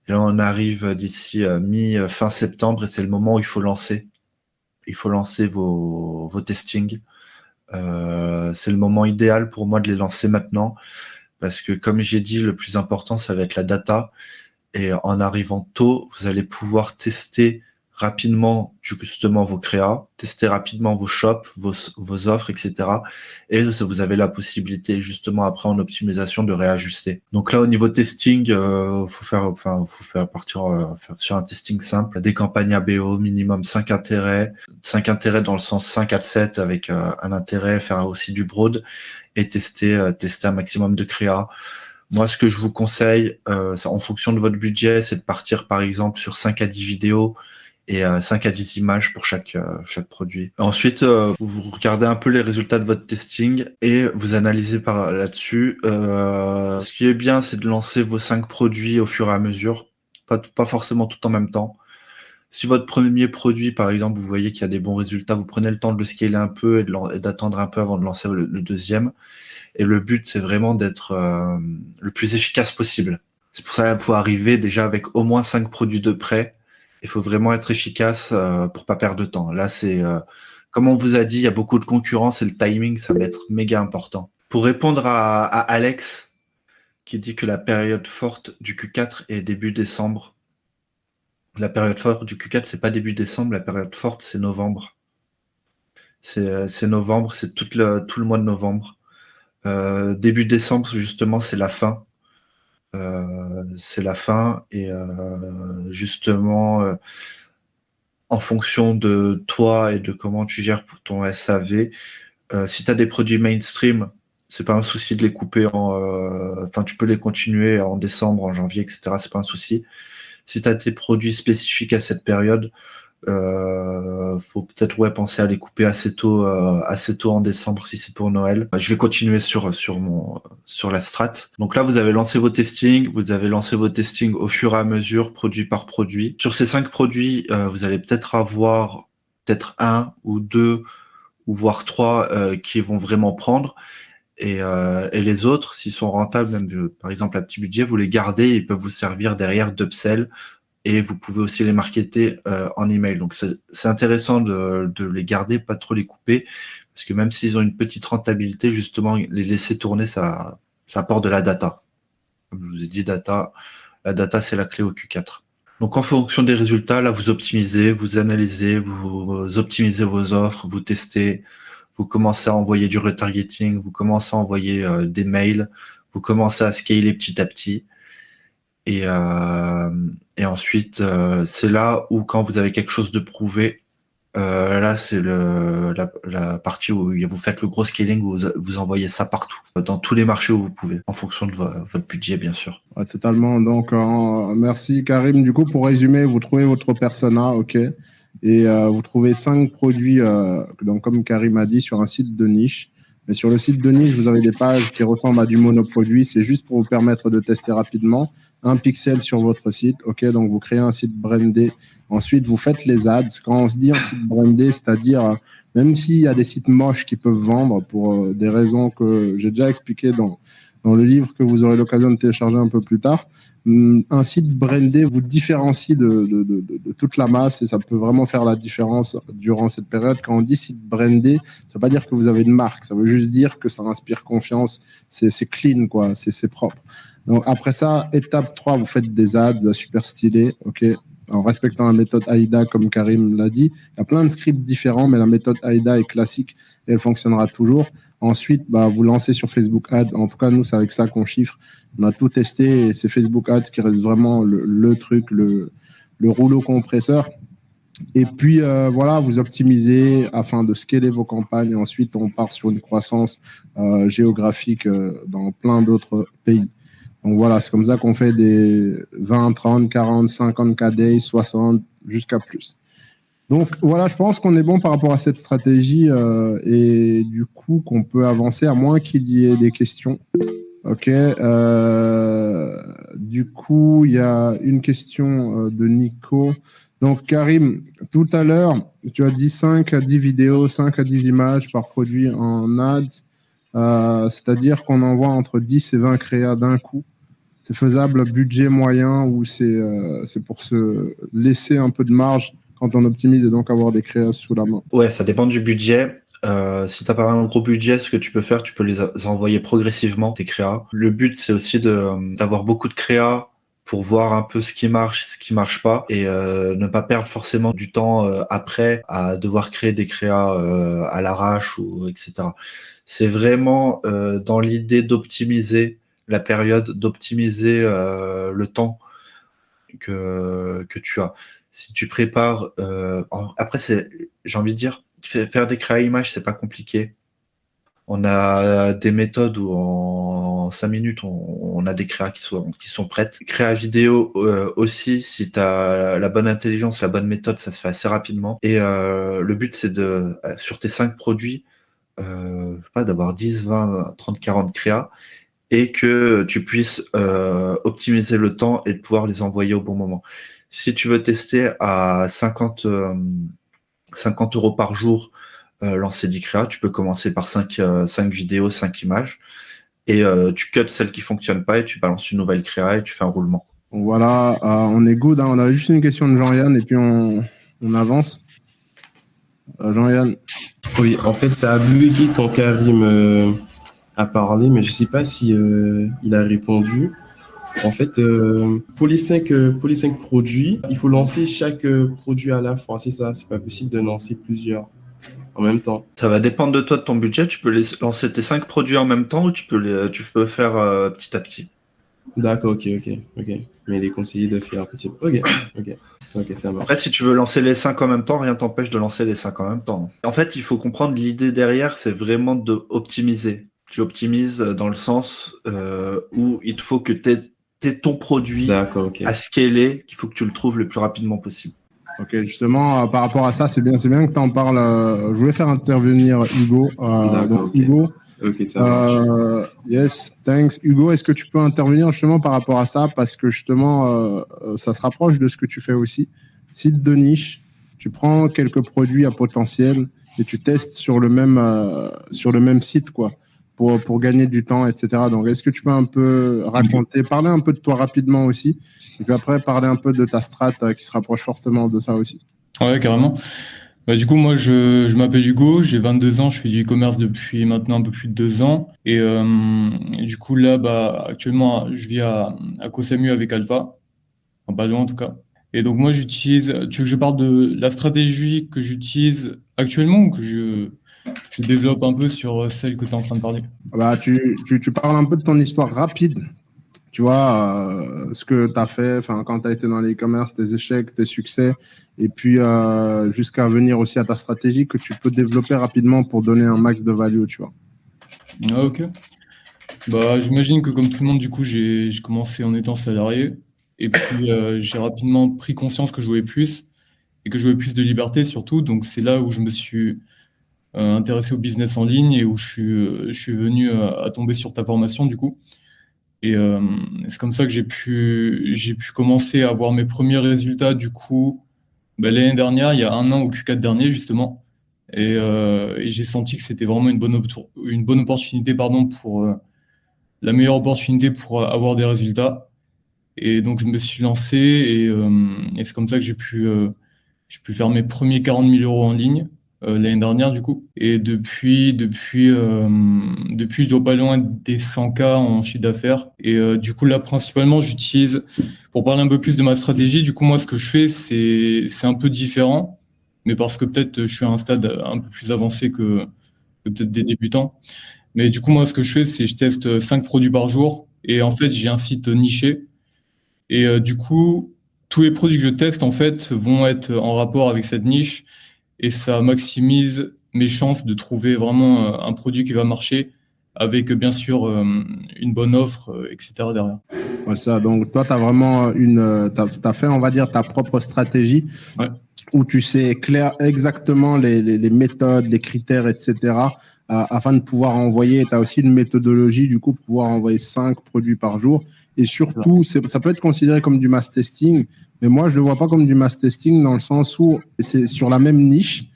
Et là, on arrive d'ici fin septembre et c'est le moment où il faut lancer. Il faut lancer vos testings. C'est le moment idéal pour moi de les lancer maintenant parce que, comme j'ai dit, le plus important, ça va être la data. Et en arrivant tôt, vous allez pouvoir tester rapidement justement vos créas, tester rapidement vos shops, vos offres, etc. Et vous avez la possibilité justement après en optimisation de réajuster. Donc là, au niveau testing, faut faire partir sur un testing simple, des campagnes ABO, minimum 5 intérêts dans le sens 5 à 7 avec un intérêt, faire aussi du broad et tester un maximum de créas. Moi, ce que je vous conseille, en fonction de votre budget, c'est de partir par exemple sur 5 à 10 vidéos et 5 à 10 images pour chaque produit. Ensuite, vous regardez un peu les résultats de votre testing et vous analysez par là-dessus. Ce qui est bien, c'est de lancer vos 5 produits au fur et à mesure, pas forcément tout en même temps. Si votre premier produit, par exemple, vous voyez qu'il y a des bons résultats, vous prenez le temps de le scaler un peu et d'attendre un peu avant de lancer le deuxième. Et le but, c'est vraiment d'être le plus efficace possible. C'est pour ça qu'il faut arriver déjà avec au moins 5 produits de près. Il faut vraiment être efficace pour pas perdre de temps. Là, c'est comme on vous a dit, il y a beaucoup de concurrence et le timing, ça va être méga important. Pour répondre à Alex, qui dit que la période forte du Q4 est début décembre. La période forte du Q4, c'est pas début décembre. La période forte, c'est novembre. C'est novembre, c'est tout le mois de novembre. Début décembre, justement, c'est la fin. Et justement, en fonction de toi et de comment tu gères pour ton SAV, si tu as des produits mainstream, c'est pas un souci de les couper tu peux les continuer en décembre, en janvier, etc. C'est pas un souci. Si tu as tes produits spécifiques à cette période, faut peut-être penser à les couper assez tôt en décembre si c'est pour Noël. Je vais continuer sur la strat. Donc là, vous avez lancé vos testings, au fur et à mesure, produit par produit. Sur ces 5 produits, vous allez peut-être avoir un ou deux ou voire 3 qui vont vraiment prendre. Et les autres, s'ils sont rentables, même par exemple à petit budget, vous les gardez, ils peuvent vous servir derrière d'upsell. Et vous pouvez aussi les marketer en email. Donc c'est intéressant de les garder, pas trop les couper, parce que même s'ils ont une petite rentabilité, justement, les laisser tourner, ça apporte de la data. Comme je vous ai dit, la data, c'est la clé au Q4. Donc en fonction des résultats, là, vous optimisez, vous analysez, vous optimisez vos offres, vous testez, vous commencez à envoyer du retargeting, vous commencez à envoyer des mails, vous commencez à scaler petit à petit. Et ensuite, c'est là où, quand vous avez quelque chose de prouvé, là, c'est la partie où vous faites le gros scaling, où vous envoyez ça partout, dans tous les marchés où vous pouvez, en fonction de votre budget, bien sûr. Ouais, totalement. Donc, merci Karim. Du coup, pour résumer, vous trouvez votre persona, ok, et vous trouvez 5 produits, donc comme Karim a dit, sur un site de niche. Mais sur le site de niche, vous avez des pages qui ressemblent à du monoproduit. C'est juste pour vous permettre de tester rapidement. 1 pixel sur votre site. OK, donc vous créez un site brandé. Ensuite, vous faites les ads. Quand on se dit un site brandé, c'est-à-dire, même s'il y a des sites moches qui peuvent vendre pour des raisons que j'ai déjà expliquées dans le livre que vous aurez l'occasion de télécharger un peu plus tard, un site brandé vous différencie de toute la masse et ça peut vraiment faire la différence durant cette période. Quand on dit site brandé, ça veut pas dire que vous avez une marque, ça veut juste dire que ça inspire confiance, c'est clean, quoi, c'est propre. Donc après ça, étape 3, vous faites des ads super stylés, ok, en respectant la méthode AIDA comme Karim l'a dit. Il y a plein de scripts différents, mais la méthode AIDA est classique et elle fonctionnera toujours. Ensuite, vous lancez sur Facebook Ads. En tout cas, nous, c'est avec ça qu'on chiffre. On a tout testé et c'est Facebook Ads qui reste vraiment le truc, le rouleau compresseur. Et puis, voilà, vous optimisez afin de scaler vos campagnes. Et ensuite, on part sur une croissance géographique dans plein d'autres pays. Donc voilà, c'est comme ça qu'on fait des 20, 30, 40, 50 KD, 60, jusqu'à plus. Donc voilà, je pense qu'on est bon par rapport à cette stratégie et du coup qu'on peut avancer à moins qu'il y ait des questions. Ok. Du coup, il y a une question de Nico. Donc Karim, tout à l'heure, tu as dit 5 à 10 vidéos, 5 à 10 images par produit en ads, c'est-à-dire qu'on envoie entre 10 et 20 créas d'un coup. C'est faisable budget moyen ou c'est pour se laisser un peu de marge quand on optimise et donc avoir des créas sous la main? Ouais, ça dépend du budget. Si tu n'as pas un gros budget, ce que tu peux faire, tu peux les envoyer progressivement, tes créas. Le but, c'est aussi d'avoir beaucoup de créas pour voir un peu ce qui marche pas et ne pas perdre forcément du temps après à devoir créer des créas à l'arrache ou etc. C'est vraiment dans l'idée d'optimiser la période, d'optimiser le temps que tu as. Si tu prépares, après j'ai envie de dire, faire des créas images, c'est pas compliqué. On a des méthodes où en 5 minutes, on a des créas qui sont prêtes. Créa vidéo aussi, si tu as la bonne intelligence, la bonne méthode, ça se fait assez rapidement. Et le but, c'est sur tes 5 produits, d'avoir 10, 20, 30, 40 créas et que tu puisses optimiser le temps et de pouvoir les envoyer au bon moment. Si tu veux tester à 50 € par jour, lancer 10 créas, tu peux commencer par 5 vidéos, 5 images, et tu cuts celles qui fonctionnent pas et tu balances une nouvelle créa et tu fais un roulement. Voilà, on est good, hein. On a juste une question de Jean-Yann et puis on avance. Jean-Yann. Oui, en fait, ça a bugué quand Karim a parlé, mais je sais pas si il a répondu. En fait, pour les 5 produits, il faut lancer chaque produit à la fois. C'est ça, c'est pas possible de lancer plusieurs. en même temps. Ça va dépendre de toi, de ton budget. Tu peux lancer tes 5 produits en même temps ou tu peux faire petit à petit. D'accord, ok. Mais il est conseillé de faire petit. Ok, ça marche. Après, si tu veux lancer les 5 en même temps, rien t'empêche de lancer les 5 en même temps. En fait, il faut comprendre l'idée derrière, c'est vraiment d'optimiser. Tu optimises dans le sens où il te faut que tu aies ton produit à scaler, qu'il faut que tu le trouves le plus rapidement possible. Ok, justement, par rapport à ça, c'est bien que tu en parles. Je voulais faire intervenir Hugo. D'accord, ok. Hugo, ok, ça marche. Yes, thanks. Hugo, est-ce que tu peux intervenir justement par rapport à ça? Parce que justement, ça se rapproche de ce que tu fais aussi. Site de niche, tu prends quelques produits à potentiel et tu testes sur le même site, quoi, pour gagner du temps, etc. Donc, est-ce que tu peux un peu parler un peu de toi rapidement aussi, et puis après parler un peu de ta strat qui se rapproche fortement de ça aussi. Ouais, carrément. Du coup, moi, je m'appelle Hugo, j'ai 22 ans, je fais du e-commerce depuis maintenant un peu plus de 2 ans. Et du coup, là, actuellement, je vis à Koh Samui avec Alpha, enfin, pas loin en tout cas. Et donc, moi, tu veux que je parle de la stratégie que j'utilise actuellement ou que je développe un peu sur celle que tu es en train de parler? Tu parles un peu de ton histoire rapide. Tu vois, ce que tu as fait, quand tu as été dans l'e-commerce, tes échecs, tes succès, et puis jusqu'à venir aussi à ta stratégie que tu peux développer rapidement pour donner un max de value, tu vois. Ah, ok. J'imagine que comme tout le monde, du coup, j'ai commencé en étant salarié, et puis j'ai rapidement pris conscience que je voulais plus, et que je voulais plus de liberté surtout, donc c'est là où je me suis intéressé au business en ligne, et où je suis venu à tomber sur ta formation, du coup. Et c'est comme ça que j'ai pu commencer à avoir mes premiers résultats, du coup, l'année dernière, il y a 1 an au Q4 dernier, justement. Et j'ai senti que c'était vraiment une bonne opportunité, pour la meilleure opportunité pour avoir des résultats. Et donc, je me suis lancé et c'est comme ça que j'ai pu faire mes premiers 40 000 euros en ligne l'année dernière, du coup. Et depuis, je dois pas loin des 100K en chiffre d'affaires. Et du coup, là, principalement, pour parler un peu plus de ma stratégie, du coup, moi, ce que je fais, c'est un peu différent, mais parce que peut-être je suis à un stade un peu plus avancé que peut-être des débutants. Mais du coup, moi, ce que je fais, c'est je teste 5 produits par jour. Et en fait, j'ai un site niché. Et du coup, tous les produits que je teste, en fait, vont être en rapport avec cette niche. Et ça maximise mes chances de trouver vraiment un produit qui va marcher avec, bien sûr, une bonne offre, etc. derrière. Ouais, ça. Donc, toi, tu as vraiment t'as fait, on va dire, ta propre stratégie. Ouais. Où tu sais exactement les méthodes, les critères, etc. Afin de pouvoir envoyer. Tu as aussi une méthodologie, du coup, pour pouvoir envoyer 5 produits par jour. Et surtout, ça peut être considéré comme du mass testing, mais moi, je le vois pas comme du mass testing dans le sens où c'est sur la même niche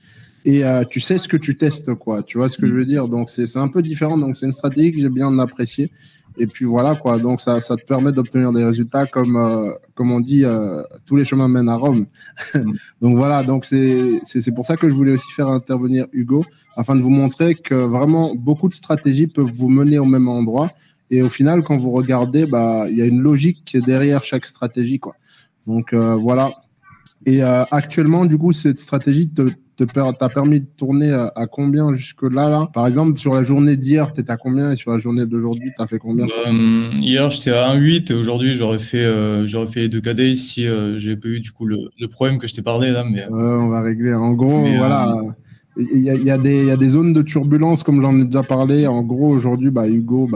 et tu sais ce que tu testes, quoi. Tu vois ce que je veux dire? Donc, c'est un peu différent. Donc, c'est une stratégie que j'ai bien appréciée. Et puis voilà, quoi. Donc, ça te permet d'obtenir des résultats comme on dit, tous les chemins mènent à Rome. Donc voilà. Donc, c'est pour ça que je voulais aussi faire intervenir Hugo afin de vous montrer que vraiment beaucoup de stratégies peuvent vous mener au même endroit. Et au final, quand vous regardez, il y a une logique qui est derrière chaque stratégie, quoi. Donc voilà. Et actuellement, du coup, cette stratégie t'a permis de tourner à combien jusque-là, Par exemple, sur la journée d'hier, t'étais à combien et sur la journée d'aujourd'hui, t'as fait combien? Hier, j'étais à 1,8 et aujourd'hui, j'aurais fait les 2K days si j'avais pas eu du coup le problème que je t'ai parlé là. Mais on va régler. En gros, voilà. Il y a des zones de turbulence, comme j'en ai déjà parlé. En gros, aujourd'hui, Hugo,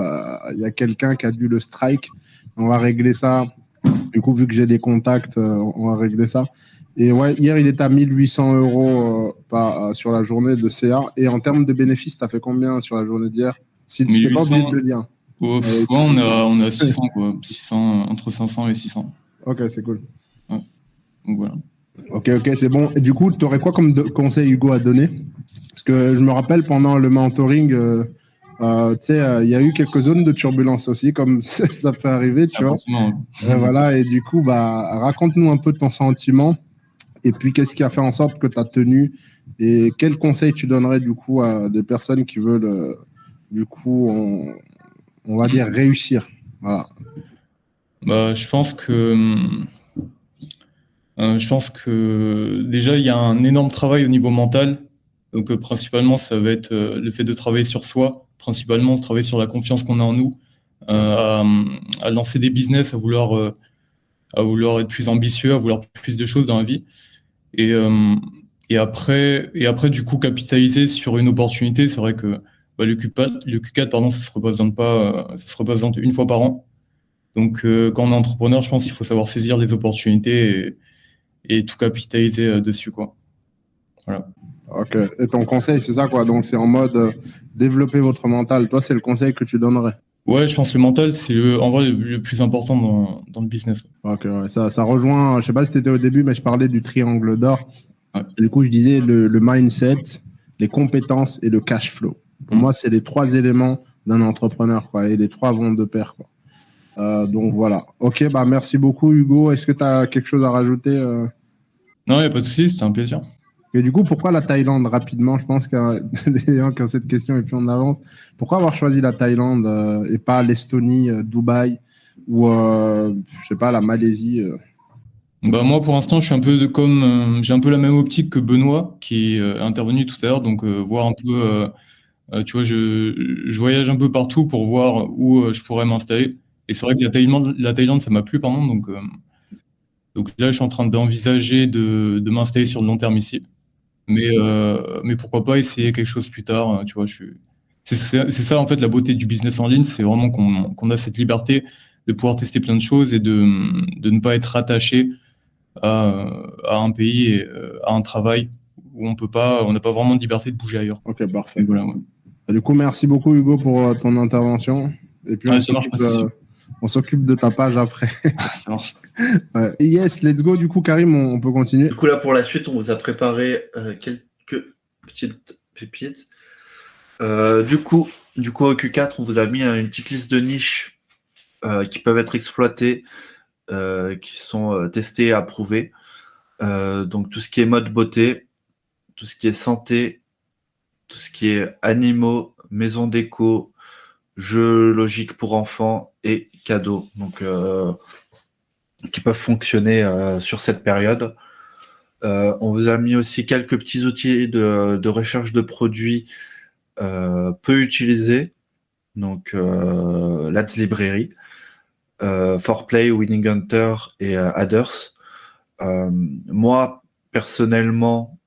il y a quelqu'un qui a dû le strike. On va régler ça. Du coup, vu que j'ai des contacts, on va régler ça. Et ouais, hier, il était à 1800 euros sur la journée de CA. Et en termes de bénéfices, t'as fait combien sur la journée d'hier? Si tu n'es pas obligé de le dire. On a 600, quoi. 600, entre 500 et 600. Ok, c'est cool. Ouais. Donc voilà. Ok, c'est bon. Et du coup, tu aurais quoi comme conseil, Hugo, à donner? Parce que je me rappelle, pendant le mentoring, il y a eu quelques zones de turbulence aussi, comme ça peut arriver, tu vois. Et voilà, et du coup, raconte-nous un peu ton sentiment. Et puis, qu'est-ce qui a fait en sorte que tu as tenu? Et quel conseil tu donnerais, du coup, à des personnes qui veulent, du coup, on va dire, réussir? Voilà. Je pense que déjà, il y a un énorme travail au niveau mental. Donc principalement, ça va être le fait de travailler sur soi, principalement travailler sur la confiance qu'on a en nous, à lancer des business, à vouloir être plus ambitieux, à vouloir plus de choses dans la vie. Et après, du coup, capitaliser sur une opportunité. C'est vrai que le Q4, pardon, ça se représente pas, ça se représente une fois par an. Donc, quand on est entrepreneur, je pense qu'il faut savoir saisir les opportunités et tout capitaliser dessus, quoi. Voilà. Ok. Et ton conseil, c'est ça, quoi. Donc, c'est en mode développer votre mental. Toi, c'est le conseil que tu donnerais. Ouais, je pense que le mental, c'est en vrai le plus important dans le business. Ok, ouais. Ça rejoint, je sais pas si t'étais au début, mais je parlais du triangle d'or. Ouais. Du coup, je disais le mindset, les compétences et le cash flow. Pour moi, c'est les 3 éléments d'un entrepreneur, quoi. Et les 3 vont de pair, quoi. Donc voilà. Ok, bah merci beaucoup Hugo. Est-ce que tu as quelque chose à rajouter Non, il n'y a pas de souci, c'était un plaisir. Et du coup, pourquoi la Thaïlande rapidement? Je pense qu'il y a des gens qui ont cette question et puis on avance. Pourquoi avoir choisi la Thaïlande et pas l'Estonie, Dubaï ou je sais pas, la Malaisie Bah moi pour l'instant je suis un peu j'ai un peu la même optique que Benoît qui est intervenu tout à l'heure, donc voir un peu tu vois, je voyage un peu partout pour voir où je pourrais m'installer. Et c'est vrai que la Thaïlande ça m'a plu, pardon, donc là je suis en train d'envisager de m'installer sur le long terme ici. Mais pourquoi pas essayer quelque chose plus tard, tu vois, c'est ça en fait la beauté du business en ligne, c'est vraiment qu'on a cette liberté de pouvoir tester plein de choses et de ne pas être attaché à un pays et à un travail où on n'a pas vraiment de liberté de bouger ailleurs. Ok, parfait. Et voilà, ouais. Du coup, merci beaucoup Hugo pour ton intervention. Et puis on s'occupe de ta page après. Ça marche. Ouais. Yes, let's go. Du coup, Karim, on peut continuer. Du coup, là, pour la suite, on vous a préparé quelques petites pépites. Du coup, au Q4, on vous a mis une petite liste de niches qui peuvent être exploitées, qui sont testées et approuvées. Donc, tout ce qui est mode beauté, tout ce qui est santé, tout ce qui est animaux, maison déco, jeux logiques pour enfants et cadeaux. Donc, qui peuvent fonctionner sur cette période. On vous a mis aussi quelques petits outils de recherche de produits peu utilisés. Donc, Lads Librairie, Forplay, Winning Hunter et Adders. Moi, personnellement,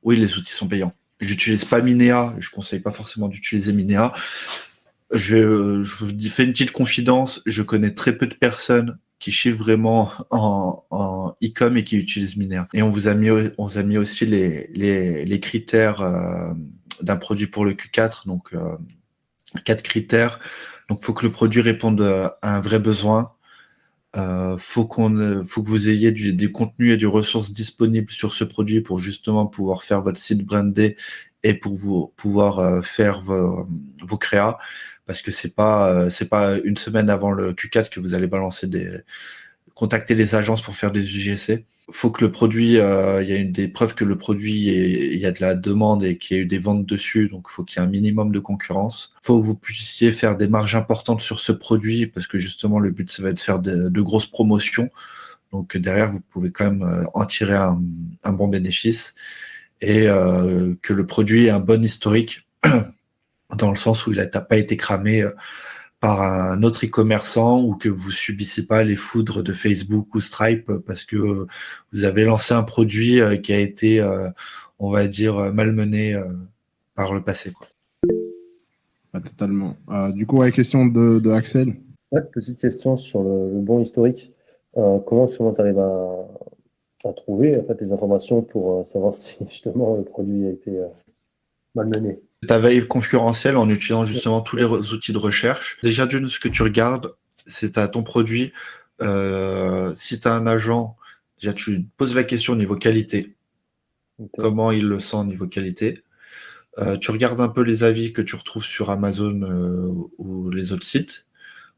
oui, les outils sont payants. J'utilise pas Minea, je conseille pas forcément d'utiliser Minea. Je vous fais une petite confidence, je connais très peu de personnes qui chiffrent vraiment en e-com et qui utilisent Minea. Et on vous a mis aussi les critères d'un produit pour le Q4, donc 4 critères. Donc, faut que le produit réponde à un vrai besoin. Faut que vous ayez des contenus et des ressources disponibles sur ce produit pour justement pouvoir faire votre site brandé et pour vous pouvoir faire vos créas, parce que c'est pas une semaine avant le Q4 que vous allez contacter les agences pour faire des UGC. Faut que le produit, il y a des preuves que le produit, il y a de la demande et qu'il y a eu des ventes dessus, donc il faut qu'il y ait un minimum de concurrence. Faut que vous puissiez faire des marges importantes sur ce produit, parce que justement le but ça va être de faire de grosses promotions. Donc derrière vous pouvez quand même en tirer un bon bénéfice, et que le produit ait un bon historique dans le sens où il n'a pas été cramé par un autre e-commerçant, ou que vous subissez pas les foudres de Facebook ou Stripe parce que vous avez lancé un produit qui a été, on va dire, malmené par le passé, quoi. Ouais, totalement. Du coup, question de Axel. Ouais, petite question sur le bon historique. Comment tu arrives à trouver en fait, les informations pour savoir si justement le produit a été malmené? Ta veille concurrentielle en utilisant justement tous les outils de recherche. Déjà, ce que tu regardes, c'est ton produit. Si tu as un agent, déjà tu poses la question au niveau qualité. Okay. Comment il le sent au niveau qualité. Tu regardes un peu les avis que tu retrouves sur Amazon ou les autres sites,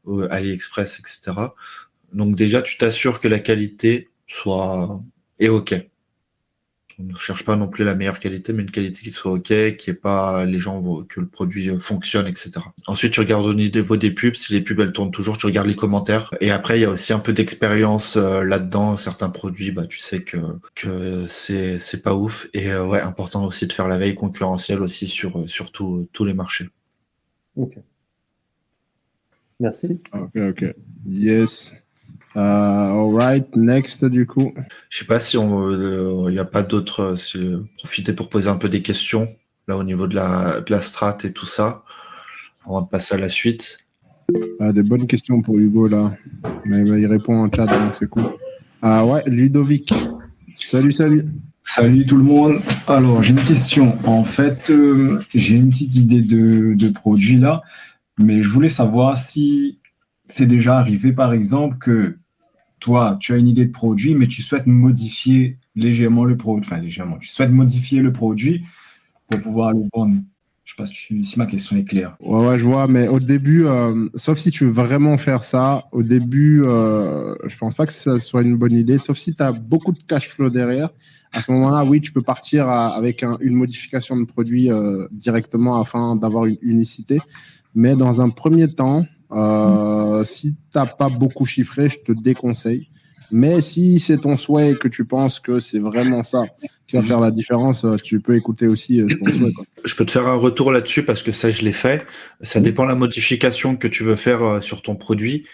ou AliExpress, etc. Donc déjà, tu t'assures que la qualité est OK. On ne cherche pas non plus la meilleure qualité, mais une qualité qui soit OK, qui est pas que le produit fonctionne, etc. Ensuite, tu regardes au niveau des pubs. Si les pubs, elles tournent toujours, tu regardes les commentaires. Et après, il y a aussi un peu d'expérience là-dedans. Certains produits, tu sais que c'est pas ouf. Et important aussi de faire la veille concurrentielle aussi sur tous les marchés. Ok. Merci. Ok. Yes. All right. Next, du coup. Je sais pas si il n'y a pas d'autres. Profiter pour poser un peu des questions là au niveau de la strat et tout ça. On va passer à la suite. Des bonnes questions pour Hugo là. Mais il répond en chat, donc c'est cool. Ludovic. Salut. Salut tout le monde. Alors, j'ai une question. En fait, j'ai une petite idée de produit là, mais je voulais savoir si c'est déjà arrivé, par exemple, que toi, tu as une idée de produit, mais tu souhaites modifier légèrement le produit. Enfin, légèrement. Tu souhaites modifier le produit pour pouvoir le vendre. Je ne sais pas si ma question est claire. Ouais, je vois, mais au début, sauf si tu veux vraiment faire ça, au début, je pense pas que ça soit une bonne idée, sauf si tu as beaucoup de cash flow derrière. À ce moment-là, oui, tu peux partir avec une modification de produit directement afin d'avoir une unicité. Mais dans un premier temps, si t'as pas beaucoup chiffré, je te déconseille. Mais si c'est ton souhait et que tu penses que c'est vraiment ça qui va faire la différence, tu peux écouter aussi ton souhait, quoi. Je peux te faire un retour là-dessus parce que ça, je l'ai fait. Ça dépend de la modification que tu veux faire sur ton produit.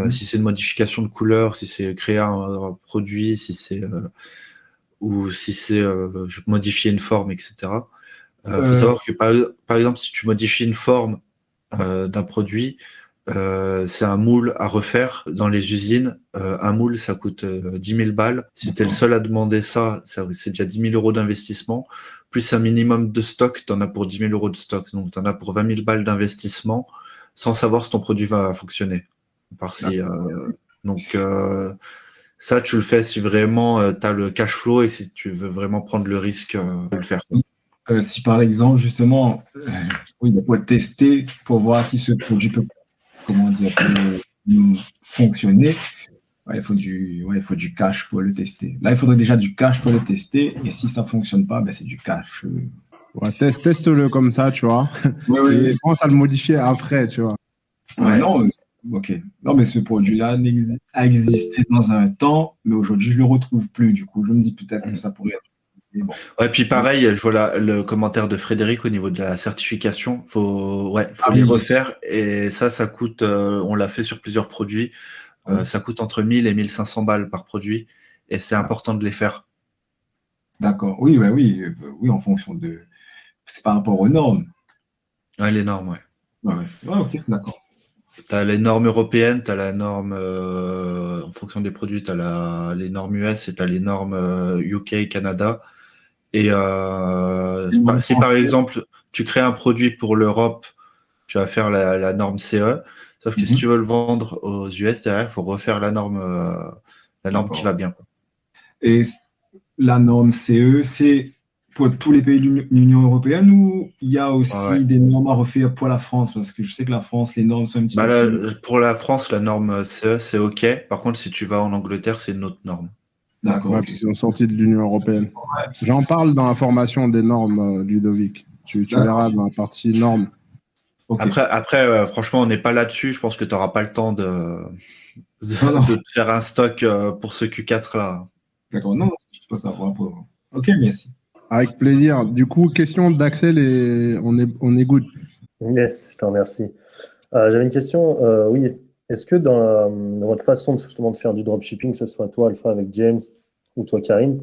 Si c'est une modification de couleur, si c'est créer un produit, si c'est ou si c'est modifier une forme, etc. Faut savoir que par exemple, si tu modifies une forme d'un produit, c'est un moule à refaire dans les usines. Un moule, ça coûte 10 000 balles. Si tu es le seul à demander ça, c'est déjà 10 000 euros d'investissement. Plus un minimum de stock, tu en as pour 10 000 euros de stock. Donc, tu en as pour 20 000 balles d'investissement sans savoir si ton produit va fonctionner. Ça, tu le fais si vraiment tu as le cash flow et si tu veux vraiment prendre le risque de le faire. Si par exemple, justement, il faut tester pour voir si ce produit peut fonctionner, il faut du cash pour le tester. Là, il faudrait déjà du cash pour le tester. Et si ça ne fonctionne pas, c'est du cash. Teste-le comme ça, tu vois. Et pense à le modifier après, tu vois. Non, ok. Non, mais ce produit-là a existé dans un temps, mais aujourd'hui, je ne le retrouve plus. Du coup, je me dis peut-être que ça pourrait être. Bon. Ouais, puis pareil, je vois le commentaire de Frédéric au niveau de la certification. Faut les refaire. Et ça coûte, on l'a fait sur plusieurs produits. Ça coûte entre 1000 et 1500 balles par produit. Et c'est important de les faire. D'accord. Oui, en fonction de. C'est par rapport aux normes. Ouais, les normes, ok, d'accord. Tu as les normes européennes, tu as la norme, en fonction des produits, tu as les normes US et tu as les normes UK, Canada. Et si par exemple, tu crées un produit pour l'Europe, tu vas faire la norme CE. Sauf que si tu veux le vendre aux US, derrière, il faut refaire la norme qui va bien, quoi. Et la norme CE, c'est pour tous les pays de l'Union européenne ou il y a aussi des normes à refaire pour la France? Parce que je sais que la France, les normes sont un petit peu... Pour la France, la norme CE, c'est OK. Par contre, si tu vas en Angleterre, c'est une autre norme. D'accord. Parce qu'ils sont sortis de l'Union européenne. J'en parle dans la formation des normes, Ludovic. Tu verras dans la partie normes. Okay. Après franchement, on n'est pas là-dessus. Je pense que tu n'auras pas le temps de te faire un stock pour ce Q4-là. D'accord, non, c'est pas ça. Ok, merci. Avec plaisir. Du coup, question d'Axel et on est good. Yes, je te remercie. J'avais une question. Oui, est-ce que dans votre façon justement de faire du dropshipping, que ce soit toi, Alpha, avec James, ou toi, Karim,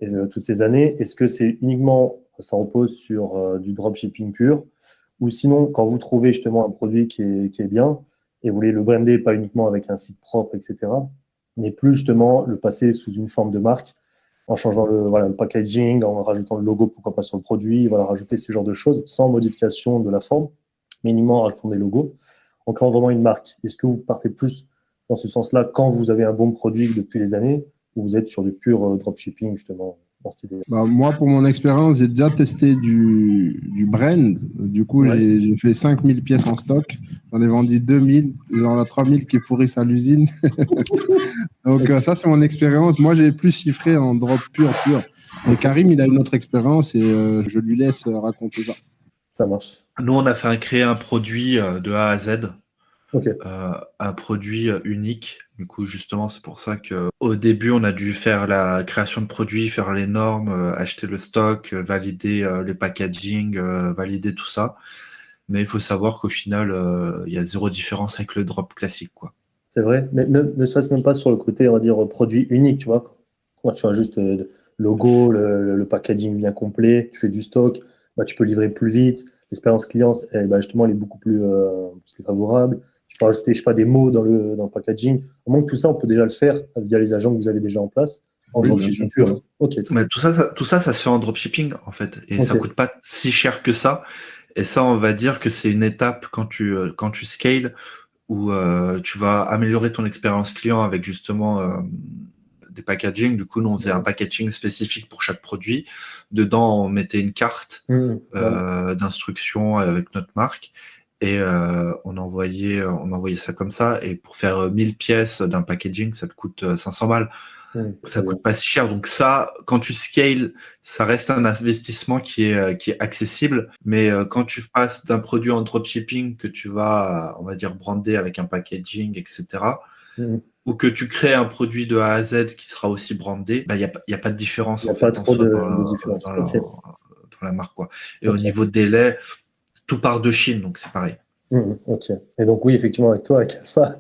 et toutes ces années, est-ce que c'est uniquement, ça repose sur du dropshipping pur, ou sinon, quand vous trouvez justement un produit qui est bien, et vous voulez le brander, pas uniquement avec un site propre, etc., mais plus justement le passer sous une forme de marque, en changeant le packaging, en rajoutant le logo, pourquoi pas sur le produit, rajouter ce genre de choses, sans modification de la forme, mais uniquement en rajoutant des logos, en créant vraiment une marque. Est-ce que vous partez plus dans ce sens-là quand vous avez un bon produit depuis les années, ou vous êtes sur du pur dropshipping, justement, dans cette idée? Moi, pour mon expérience, j'ai déjà testé du brand. Du coup, j'ai fait 5000 pièces en stock. J'en ai vendu 2000. J'en ai 3000 qui pourrissent à l'usine. Donc, ça, c'est mon expérience. Moi, j'ai plus chiffré en drop pur. Et Karim, il a une autre expérience et je lui laisse raconter ça. Ça marche. Nous, on a créé un produit de A à Z, Ok. un produit unique. Du coup, justement, c'est pour ça qu'au début, on a dû faire la création de produits, faire les normes, acheter le stock, valider les packaging, valider tout ça. Mais il faut savoir qu'au final, il y a zéro différence avec le drop classique, quoi. C'est vrai. Mais ne serait-ce même pas sur le côté, on va dire, produit unique, tu vois. Quand tu as juste le logo, le packaging bien complet, tu fais du stock, bah, tu peux livrer plus vite. L'expérience client, justement, elle est beaucoup plus favorable. Tu peux rajouter, je sais pas, des mots dans le packaging. Au moins, tout ça, on peut déjà le faire via les agents que vous avez déjà en place. En dropshipping pur. Hein. Ok. Mais tout ça se fait en dropshipping, en fait. Et ça coûte pas si cher que ça. Et ça, on va dire que c'est une étape quand tu scales où tu vas améliorer ton expérience client avec justement des packaging. Du coup, nous, on faisait un packaging spécifique pour chaque produit. Dedans, on mettait une carte d'instruction avec notre marque et on envoyait ça comme ça. Et pour faire 1000 pièces d'un packaging, ça te coûte 500 balles. Ça coûte pas si cher. Donc ça, quand tu scales, ça reste un investissement qui est accessible. Mais quand tu passes d'un produit en dropshipping que tu vas, on va dire, brander avec un packaging, etc., ou que tu crées un produit de A à Z qui sera aussi brandé, il y a pas de différence. Il n'y a pas trop de différence. Dans la marque, quoi. Et au niveau délai, tout part de Chine, donc c'est pareil. Ok. Et donc oui, effectivement, avec toi, avec Alpha,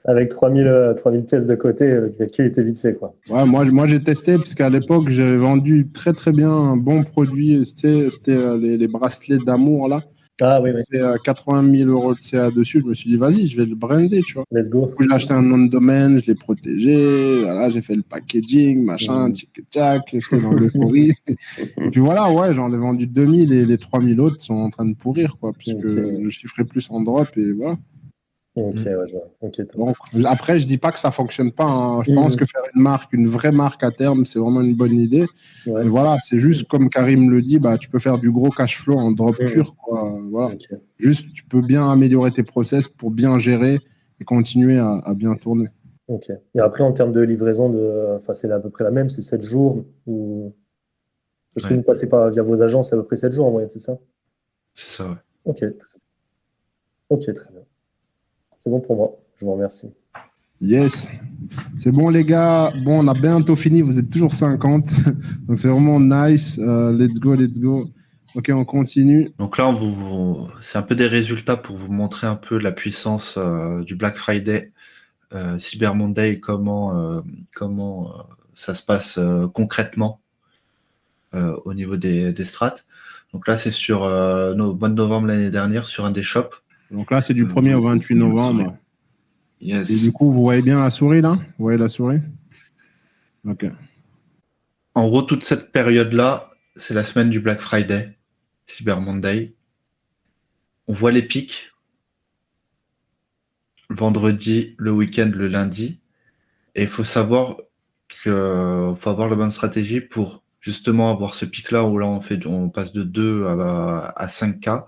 avec 3000 pièces de côté, le calcul était vite fait, quoi. Ouais, moi j'ai testé parce qu'à l'époque j'avais vendu très très bien un bon produit. C'était les bracelets d'amour là. Ah oui, oui. C'était 80 000 euros de CA dessus. Je me suis dit vas-y, je vais le brander, tu vois. Let's go. Du coup, j'ai acheté un nom de domaine, je l'ai protégé. Voilà, j'ai fait le packaging, machin, tchic-tchac, j'étais dans l'euphorie. Et puis voilà, ouais, j'en ai vendu 2000 et les 3000 autres sont en train de pourrir, quoi, puisque je chiffrais plus en drop et voilà. Ok, ouais, je vois. Okay, donc, après, je dis pas que ça fonctionne pas. Hein. Je pense que faire une vraie marque à terme, c'est vraiment une bonne idée. Ouais. Mais voilà, c'est juste comme Karim le dit, tu peux faire du gros cash flow en drop pur, quoi. Voilà. Juste, tu peux bien améliorer tes process pour bien gérer et continuer à bien tourner. Ok. Et après, en termes de livraison, c'est à peu près la même, c'est 7 jours ou... Parce que vous passez pas via vos agences, c'est à peu près 7 jours en moyenne, c'est ça? C'est ça, ouais. Ok, très bien. C'est bon pour moi, je vous remercie. Yes. C'est bon les gars, bon on a bientôt fini, vous êtes toujours 50, donc c'est vraiment nice, let's go. Ok, on continue. Donc là, c'est un peu des résultats pour vous montrer un peu la puissance du Black Friday, Cyber Monday et comment ça se passe concrètement au niveau des strats. Donc là, c'est sur mois de novembre l'année dernière sur un des shops. Donc là, c'est du 1er au 28 novembre. Yes. Et du coup, vous voyez bien la souris là? Vous voyez la souris? Ok. En gros, toute cette période-là, c'est la semaine du Black Friday, Cyber Monday. On voit les pics. Le vendredi, le week-end, le lundi. Et il faut savoir faut avoir la bonne stratégie pour justement avoir ce pic-là où là, on passe de 2 à 5K.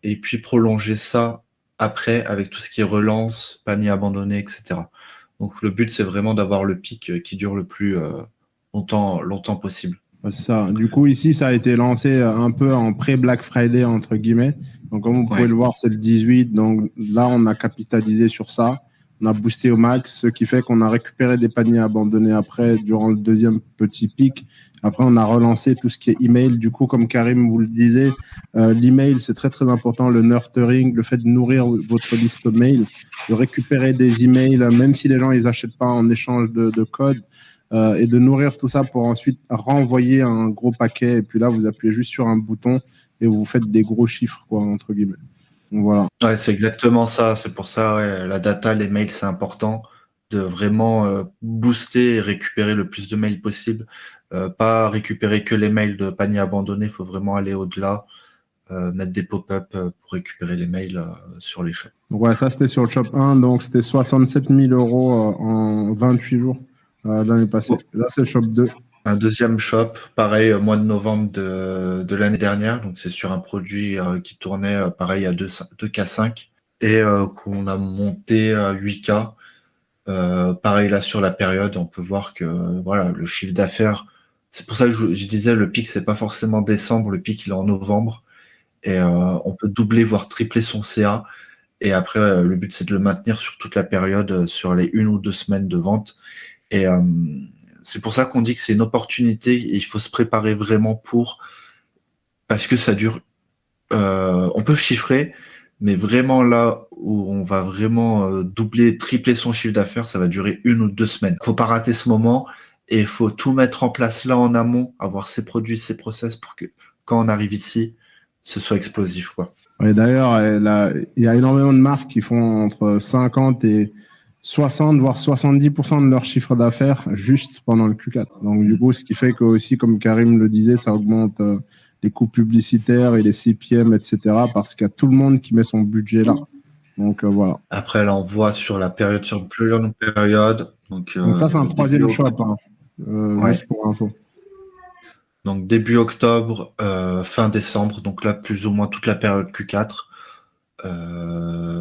Et puis prolonger ça après avec tout ce qui est relance, panier abandonné, etc. Donc le but c'est vraiment d'avoir le pic qui dure le plus longtemps possible. C'est ça. Du coup ici ça a été lancé un peu en pré-Black Friday entre guillemets. Donc comme vous pouvez le voir c'est le 18. Donc là on a capitalisé sur ça. On a boosté au max, ce qui fait qu'on a récupéré des paniers abandonnés après durant le deuxième petit pic. Après, on a relancé tout ce qui est email. Du coup, comme Karim vous le disait, l'email, c'est très, très important. Le nurturing, le fait de nourrir votre liste mail, de récupérer des emails, même si les gens, ils achètent pas en échange de code, et de nourrir tout ça pour ensuite renvoyer un gros paquet. Et puis là, vous appuyez juste sur un bouton et vous faites des gros chiffres, quoi, entre guillemets. Donc, voilà. Ouais, c'est exactement ça. C'est pour ça, la data, les mails, c'est important de vraiment booster et récupérer le plus de mails possible. Pas récupérer que les mails de panier abandonné, il faut vraiment aller au-delà, mettre des pop-up pour récupérer les mails sur les shops. Donc ouais, ça c'était sur le shop 1, donc c'était 67 000 euros en 28 jours l'année passée. Là c'est le shop 2. Un deuxième shop, pareil, mois de novembre de l'année dernière, donc c'est sur un produit qui tournait pareil à 2K5 et qu'on a monté à 8K. Pareil là sur la période, on peut voir que voilà, le chiffre d'affaires, c'est pour ça que je disais le pic, c'est pas forcément décembre, le pic il est en novembre et on peut doubler voire tripler son CA. Et après, le but c'est de le maintenir sur toute la période, sur les 1 ou 2 semaines de vente. Et c'est pour ça qu'on dit que c'est une opportunité et il faut se préparer vraiment parce que ça dure. On peut chiffrer, mais vraiment là où on va vraiment doubler, tripler son chiffre d'affaires, ça va durer 1 ou 2 semaines. Faut pas rater ce moment et il faut tout mettre en place là en amont, avoir ses produits, ses process pour que quand on arrive ici, ce soit explosif, quoi. Et d'ailleurs, il y a énormément de marques qui font entre 50 et 60, voire 70% de leur chiffre d'affaires juste pendant le Q4. Donc, du coup, ce qui fait que aussi, comme Karim le disait, ça augmente les coûts publicitaires et les CPM, etc. parce qu'il y a tout le monde qui met son budget là. Donc, voilà. Après, là, on voit sur la période, sur plus longue période. Donc ça, c'est un troisième shop, hein, ouais. Juste pour info. Donc début octobre, fin décembre, donc là plus ou moins toute la période Q4.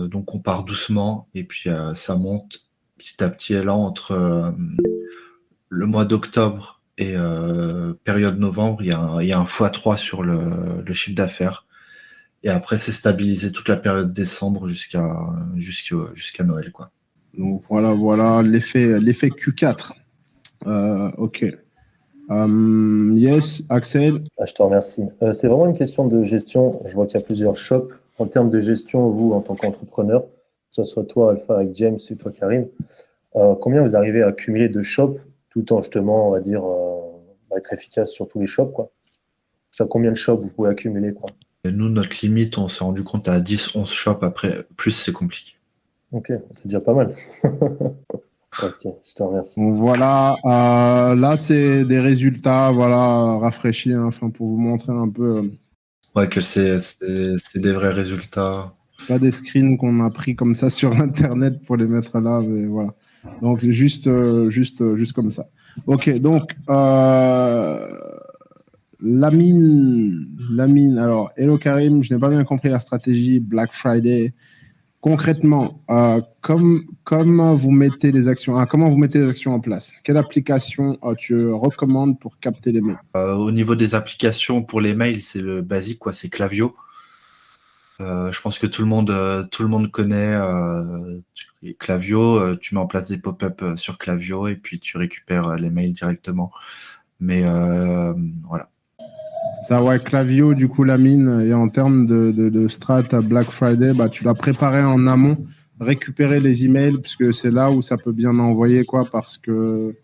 Donc on part doucement et puis ça monte petit à petit. Et là entre le mois d'octobre et période novembre, il y a un x3 sur le chiffre d'affaires. Et après c'est stabilisé toute la période décembre jusqu'à Noël, quoi. Donc voilà l'effet Q4. Ok. Yes, Axel. Je te remercie. C'est vraiment une question de gestion. Je vois qu'il y a plusieurs shops. En termes de gestion, vous, en tant qu'entrepreneur, que ce soit toi, Alpha, avec James, et toi, Karim, combien vous arrivez à accumuler de shops tout en, justement, on va dire, être efficace sur tous les shops, quoi. Ça, combien de shops vous pouvez accumuler, quoi? Et nous, notre limite, on s'est rendu compte à 10-11 shops. Après, plus c'est compliqué. Ok, c'est déjà pas mal. Ok, je te remercie. Donc voilà, là c'est des résultats, voilà, rafraîchis, hein, enfin pour vous montrer un peu. Ouais, que c'est des vrais résultats. Pas des screens qu'on a pris comme ça sur Internet pour les mettre là, mais voilà. Donc juste comme ça. Ok, donc Lamine. Alors, hello Karim, je n'ai pas bien compris la stratégie Black Friday. Concrètement, comment vous mettez les actions en place? Quelle application tu recommandes pour capter les mails? Au niveau des applications pour les mails, c'est le basique, quoi. C'est Klaviyo. Je pense que tout le monde connaît Klaviyo. Tu mets en place des pop-up sur Klaviyo et puis tu récupères les mails directement. Mais voilà. Ça, ouais, Klaviyo, du coup, Lamine, et en termes de strat à Black Friday, bah, tu l'as préparé en amont, récupérer les emails, puisque c'est là où ça peut bien envoyer, quoi, parce que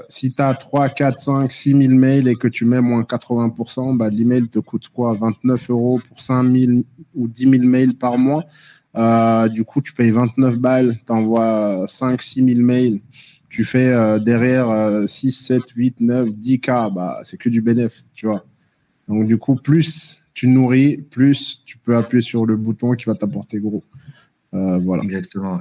si tu as 3, 4, 5, 6 000 mails et que tu mets moins 80%, bah, l'email te coûte quoi? 29 € pour 5 000 ou 10 000 mails par mois. Du coup, tu payes 29 balles, tu envoies 5, 6 000 mails. Tu fais derrière 6, 7, 8, 9, 10K, bah, c'est que du bénéfice, tu vois. Donc, du coup, plus tu nourris, plus tu peux appuyer sur le bouton qui va t'apporter gros. Voilà. Exactement.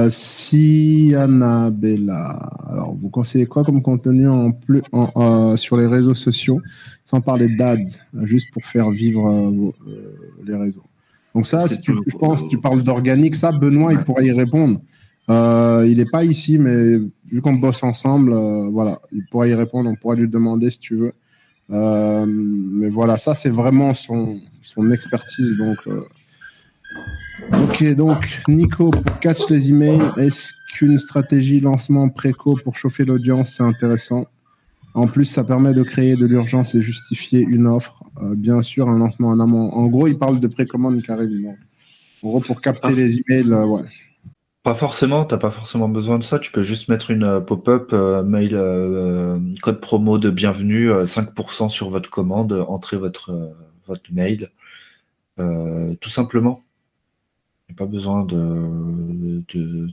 Siana Bella. Alors, vous conseillez quoi comme contenu sur les réseaux sociaux, sans parler d'ads, juste pour faire vivre les réseaux? Donc ça, je pense que tu parles d'organique. Ça, Benoît, il pourrait y répondre. Il n'est pas ici, mais vu qu'on bosse ensemble, voilà, il pourra y répondre. On pourra lui demander si tu veux. Mais voilà, ça c'est vraiment son expertise. Donc, ok, donc Nico, pour catch les emails, est-ce qu'une stratégie lancement préco pour chauffer l'audience, c'est intéressant? En plus, ça permet de créer de l'urgence et justifier une offre. Bien sûr, un lancement en amont. En gros, il parle de précommande carrément. En gros, pour capter les emails, ouais. Pas forcément, t'as pas forcément besoin de ça. Tu peux juste mettre une pop-up mail code promo de bienvenue 5% sur votre commande, entrez votre mail, tout simplement. Il n'y a pas besoin de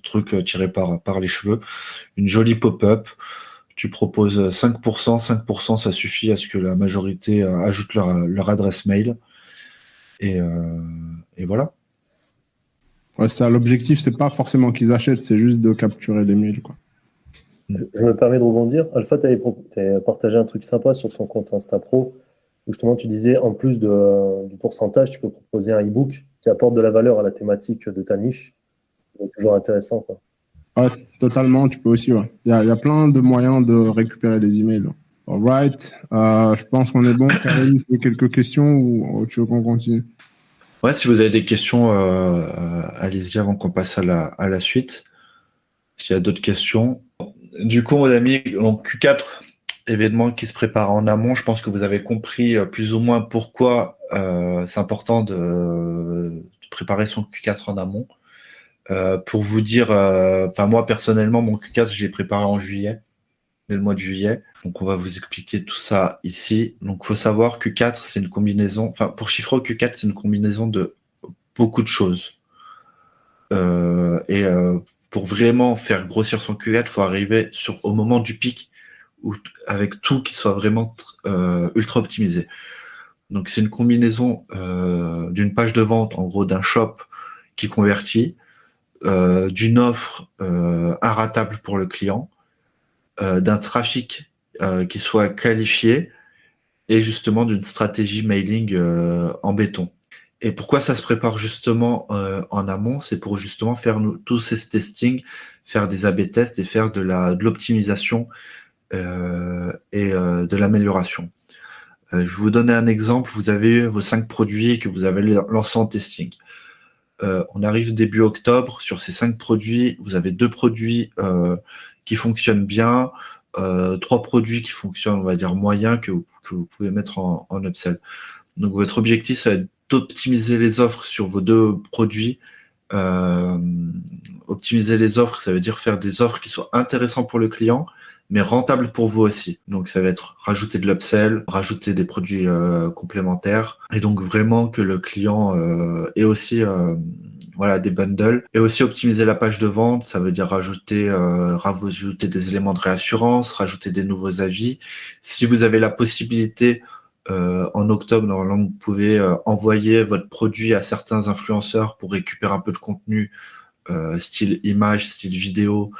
trucs tirés par les cheveux. Une jolie pop-up. Tu proposes 5%, 5%, ça suffit à ce que la majorité ajoute leur adresse mail. Et voilà. Ouais, ça, l'objectif, c'est pas forcément qu'ils achètent, c'est juste de capturer les mails, quoi. Je me permets de rebondir. Alpha, tu avais partagé un truc sympa sur ton compte Insta Pro, où justement tu disais, en plus du pourcentage, tu peux proposer un e-book qui apporte de la valeur à la thématique de ta niche. c'est toujours intéressant, quoi. Ouais, totalement, tu peux aussi, ouais. Il y a plein de moyens de récupérer les emails. Alright, je pense qu'on est bon. Karim, tu as quelques questions ou tu veux qu'on continue? Ouais, si vous avez des questions, allez-y avant qu'on passe à la suite. S'il y a d'autres questions. Du coup, mon ami, donc Q4, événement qui se prépare en amont, je pense que vous avez compris plus ou moins pourquoi c'est important de préparer son Q4 en amont. Pour vous dire, moi personnellement, mon Q4, je l'ai préparé en juillet, dès le mois de juillet. Donc, on va vous expliquer tout ça ici. Donc, il faut savoir que Q4, c'est une combinaison, pour chiffrer au Q4, c'est une combinaison de beaucoup de choses. Pour vraiment faire grossir son Q4, il faut arriver au moment du pic avec tout qui soit vraiment ultra optimisé. Donc, c'est une combinaison d'une page de vente, en gros, d'un shop qui convertit, d'une offre inratable pour le client, d'un trafic qui soit qualifié et justement d'une stratégie mailing en béton. Et pourquoi ça se prépare justement en amont? C'est pour justement faire tous ces testings, faire des A/B tests et faire de l'optimisation et de l'amélioration. Je vais vous donner un exemple. Vous avez vos 5 produits que vous avez lancés en testing. On arrive début octobre. Sur ces 5 produits, vous avez 2 produits qui fonctionnent bien, 3 produits qui fonctionnent, on va dire, moyen que vous pouvez mettre en upsell. Donc, votre objectif, ça va être d'optimiser les offres sur vos 2 produits. Optimiser les offres, ça veut dire faire des offres qui soient intéressantes pour le client, mais rentables pour vous aussi. Donc, ça va être rajouter de l'upsell, rajouter des produits complémentaires, et donc vraiment que le client ait aussi des bundles, et aussi optimiser la page de vente. Ça veut dire rajouter des éléments de réassurance, rajouter des nouveaux avis. Si vous avez la possibilité, en octobre, normalement, vous pouvez envoyer votre produit à certains influenceurs pour récupérer un peu de contenu, style image, style vidéo,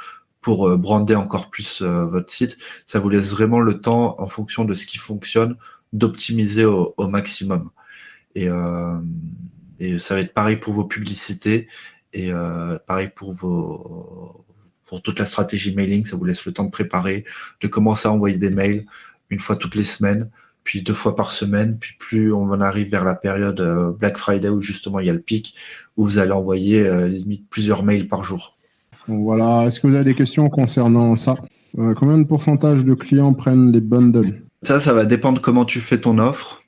pour brander encore plus votre site. Ça vous laisse vraiment le temps, en fonction de ce qui fonctionne, d'optimiser au maximum. Et ça va être pareil pour vos publicités et pareil pour toute la stratégie mailing. Ça vous laisse le temps de préparer, de commencer à envoyer des mails une fois toutes les semaines, puis 2 fois par semaine, puis plus on en arrive vers la période Black Friday où justement il y a le pic, où vous allez envoyer limite plusieurs mails par jour. Donc voilà, est-ce que vous avez des questions concernant ça? Combien de pourcentage de clients prennent les bundles? Ça va dépendre comment tu fais ton offre.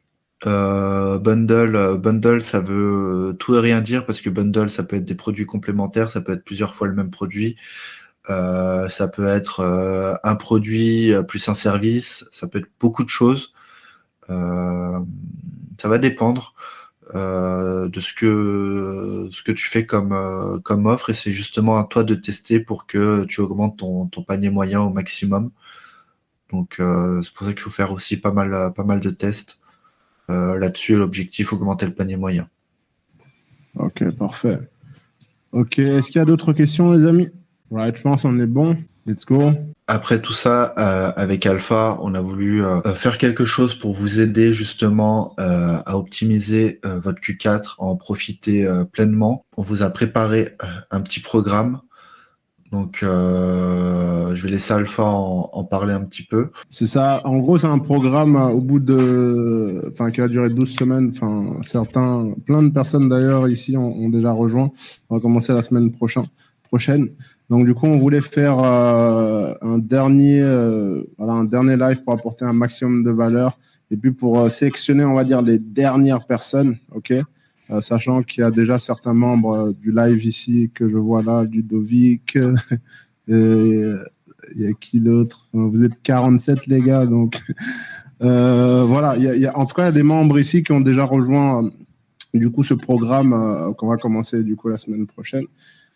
Bundle, ça veut tout et rien dire, parce que bundle, ça peut être des produits complémentaires, ça peut être plusieurs fois le même produit. Ça peut être un produit plus un service, ça peut être beaucoup de choses. Ça va dépendre de ce que tu fais comme offre, et c'est justement à toi de tester pour que tu augmentes ton panier moyen au maximum. Donc c'est pour ça qu'il faut faire aussi pas mal de tests là-dessus. L'objectif, augmenter le panier moyen. Ok, parfait. Ok, est-ce qu'il y a d'autres questions, les amis? Right, je pense qu'on est bon. Let's go. Après tout ça, avec Alpha, on a voulu faire quelque chose pour vous aider justement à optimiser votre Q4, à en profiter pleinement. On vous a préparé un petit programme. Donc, je vais laisser Alpha en parler un petit peu. C'est ça. En gros, c'est un programme qui va durer 12 semaines. Plein de personnes d'ailleurs ici ont déjà rejoint. On va commencer la semaine prochaine. Donc du coup, on voulait faire un dernier live pour apporter un maximum de valeur, et puis pour sélectionner, on va dire, les dernières personnes, ok, sachant qu'il y a déjà certains membres du live ici que je vois là, Ludovic, et il y a qui d'autre? Vous êtes 47 les gars, donc voilà, il y a en tout cas des membres ici qui ont déjà rejoint du coup ce programme qu'on va commencer du coup la semaine prochaine.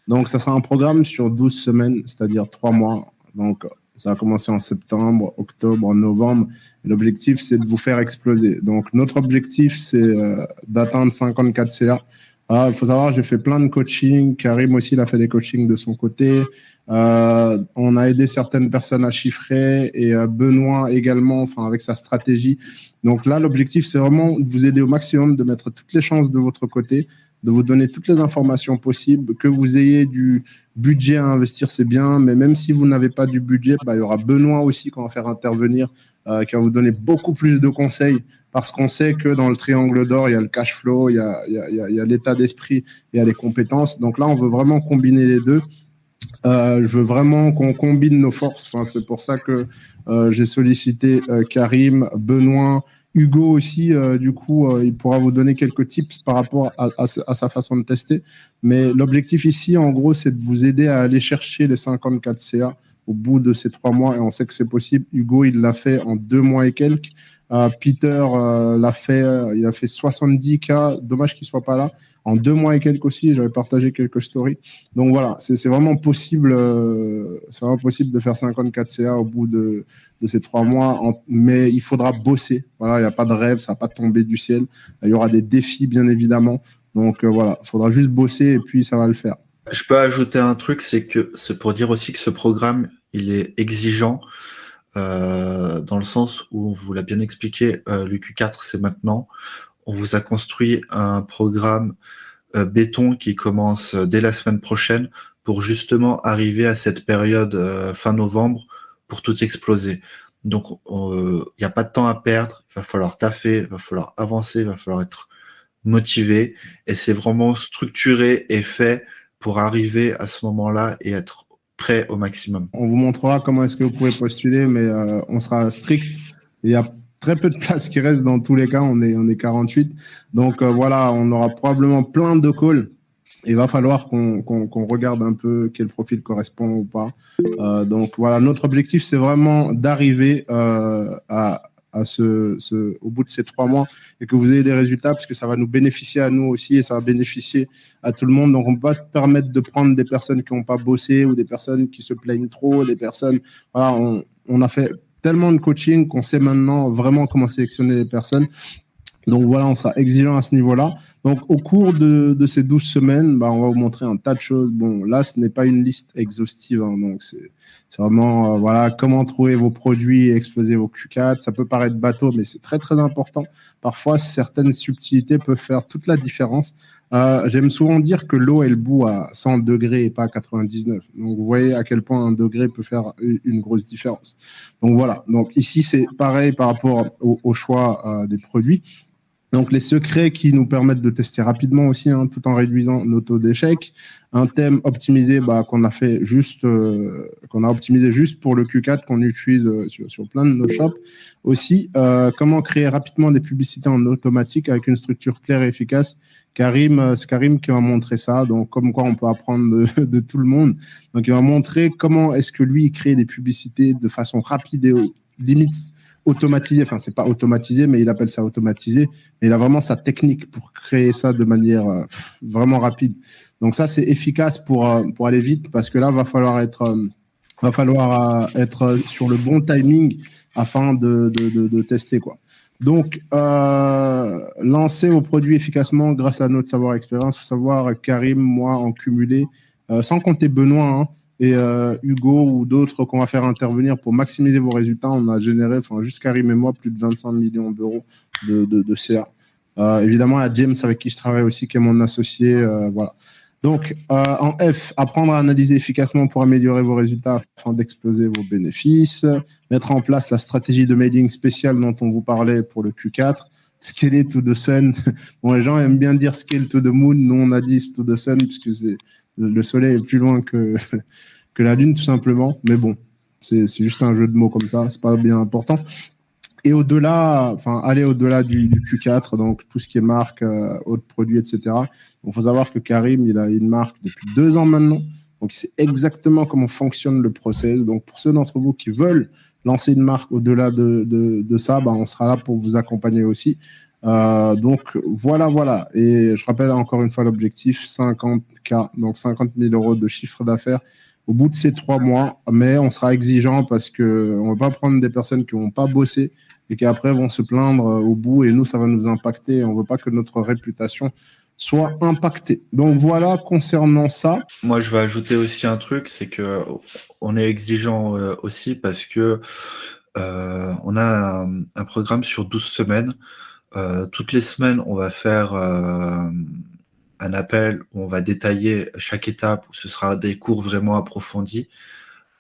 Donc, ça sera un programme sur 12 semaines, c'est-à-dire 3 mois. Donc, ça va commencer en septembre, octobre, novembre. Et l'objectif, c'est de vous faire exploser. Donc, notre objectif, c'est d'atteindre 54 CA. Alors, il faut savoir, j'ai fait plein de coaching. Karim aussi, il a fait des coachings de son côté. On a aidé certaines personnes à chiffrer, et Benoît également, avec sa stratégie. Donc là, l'objectif, c'est vraiment de vous aider au maximum, de mettre toutes les chances de votre côté de vous donner toutes les informations possibles. Que vous ayez du budget à investir, c'est bien, mais même si vous n'avez pas du budget, il y aura Benoît aussi qu'on va faire intervenir, qui va vous donner beaucoup plus de conseils, parce qu'on sait que dans le triangle d'or, il y a le cash flow, il y a l'état d'esprit et il y a les compétences. Donc là, on veut vraiment combiner les deux. Je veux vraiment qu'on combine nos forces. Enfin, c'est pour ça que j'ai sollicité Karim, Benoît, Hugo aussi. Du coup, il pourra vous donner quelques tips par rapport à sa façon de tester. Mais l'objectif ici, en gros, c'est de vous aider à aller chercher les 54 CA au bout de ces 3 mois. Et on sait que c'est possible. Hugo, il l'a fait en 2 mois et quelques. Peter l'a fait, il a fait 70 cas. Dommage qu'il soit pas là. En 2 mois et quelques aussi, j'avais partagé quelques stories. Donc voilà, c'est vraiment possible, de faire 54 CA au bout de ces 3 mois, mais il faudra bosser. Voilà, il n'y a pas de rêve, ça va pas tomber du ciel. Il y aura des défis, bien évidemment. Donc voilà, il faudra juste bosser et puis ça va le faire. Je peux ajouter un truc, c'est pour dire aussi que ce programme, il est exigeant, dans le sens où on vous l'a bien expliqué, le Q4 c'est maintenant. On vous a construit un programme béton qui commence dès la semaine prochaine pour justement arriver à cette période fin novembre pour tout exploser. Donc, il n'y a pas de temps à perdre, il va falloir taffer, il va falloir avancer, il va falloir être motivé. Et c'est vraiment structuré et fait pour arriver à ce moment-là et être prêt au maximum. On vous montrera comment est-ce que vous pouvez postuler, mais on sera strict. Il y a très peu de places qui restent dans tous les cas. On est 48. Donc voilà, on aura probablement plein de calls. Il va falloir qu'on regarde un peu quel profil correspond ou pas. Donc voilà, notre objectif, c'est vraiment d'arriver au bout de ces 3 mois et que vous ayez des résultats, parce que ça va nous bénéficier à nous aussi et ça va bénéficier à tout le monde. Donc on ne peut pas se permettre de prendre des personnes qui n'ont pas bossé ou des personnes qui se plaignent trop, des personnes. Voilà, on a fait tellement de coaching qu'on sait maintenant vraiment comment sélectionner les personnes. Donc voilà, on sera exigeant à ce niveau-là. Donc au cours de ces 12 semaines, on va vous montrer un tas de choses. Bon, là, ce n'est pas une liste exhaustive, hein, donc c'est vraiment voilà comment trouver vos produits et exploser vos Q4. Ça peut paraître bateau, mais c'est très très important. Parfois, certaines subtilités peuvent faire toute la différence. J'aime souvent dire que l'eau, elle bout à 100 degrés et pas à 99. Donc, vous voyez à quel point un degré peut faire une grosse différence. Donc, voilà. Donc, ici, c'est pareil par rapport au choix des produits. Donc, les secrets qui nous permettent de tester rapidement aussi, hein, tout en réduisant nos taux d'échec. Un thème optimisé qu'on a optimisé juste pour le Q4 qu'on utilise sur plein de nos shops. Aussi, comment créer rapidement des publicités en automatique avec une structure claire et efficace. C'est Karim qui va montrer ça. Donc, comme quoi on peut apprendre de tout le monde. Donc, il va montrer comment est-ce que lui, il crée des publicités de façon rapide et limite automatisé, enfin c'est pas automatisé, mais il appelle ça automatisé, mais il a vraiment sa technique pour créer ça de manière vraiment rapide. Donc ça c'est efficace pour aller vite, parce que là va falloir être sur le bon timing afin de tester quoi. Donc lancer vos produits efficacement grâce à notre savoir expérience. Faut savoir Karim, moi en cumulé, sans compter Benoît, hein, et Hugo ou d'autres qu'on va faire intervenir pour maximiser vos résultats. On a généré, juste Karim et moi, plus de 25 millions d'euros de CA. Évidemment, il y a James avec qui je travaille aussi, qui est mon associé. Voilà. Donc, en F, apprendre à analyser efficacement pour améliorer vos résultats afin d'exploser vos bénéfices. Mettre en place la stratégie de mailing spéciale dont on vous parlait pour le Q4. Scale it to the sun. Bon, les gens aiment bien dire scale to the moon. Nous, on a dit to the sun, puisque le soleil est plus loin que la lune, tout simplement. Mais bon, c'est juste un jeu de mots comme ça. C'est pas bien important. Et au-delà, aller au-delà du Q4, donc tout ce qui est marque, autres produits, etc. Il faut savoir que Karim, il a une marque depuis 2 ans maintenant. Donc, il sait exactement comment fonctionne le process. Donc, pour ceux d'entre vous qui veulent lancer une marque au-delà de ça, on sera là pour vous accompagner aussi. Donc, voilà. Et je rappelle encore une fois l'objectif, 50K, donc 50 000 euros de chiffre d'affaires au bout de ces 3 mois. Mais on sera exigeant parce que on va pas prendre des personnes qui vont pas bosser et qui après vont se plaindre au bout, et nous, ça va nous impacter. On veut pas que notre réputation soit impactée. Donc voilà concernant ça. Moi, je vais ajouter aussi un truc, c'est que on est exigeant aussi parce que on a un programme sur 12 semaines. Toutes les semaines, on va faire un un appel où on va détailler chaque étape, où ce sera des cours vraiment approfondis.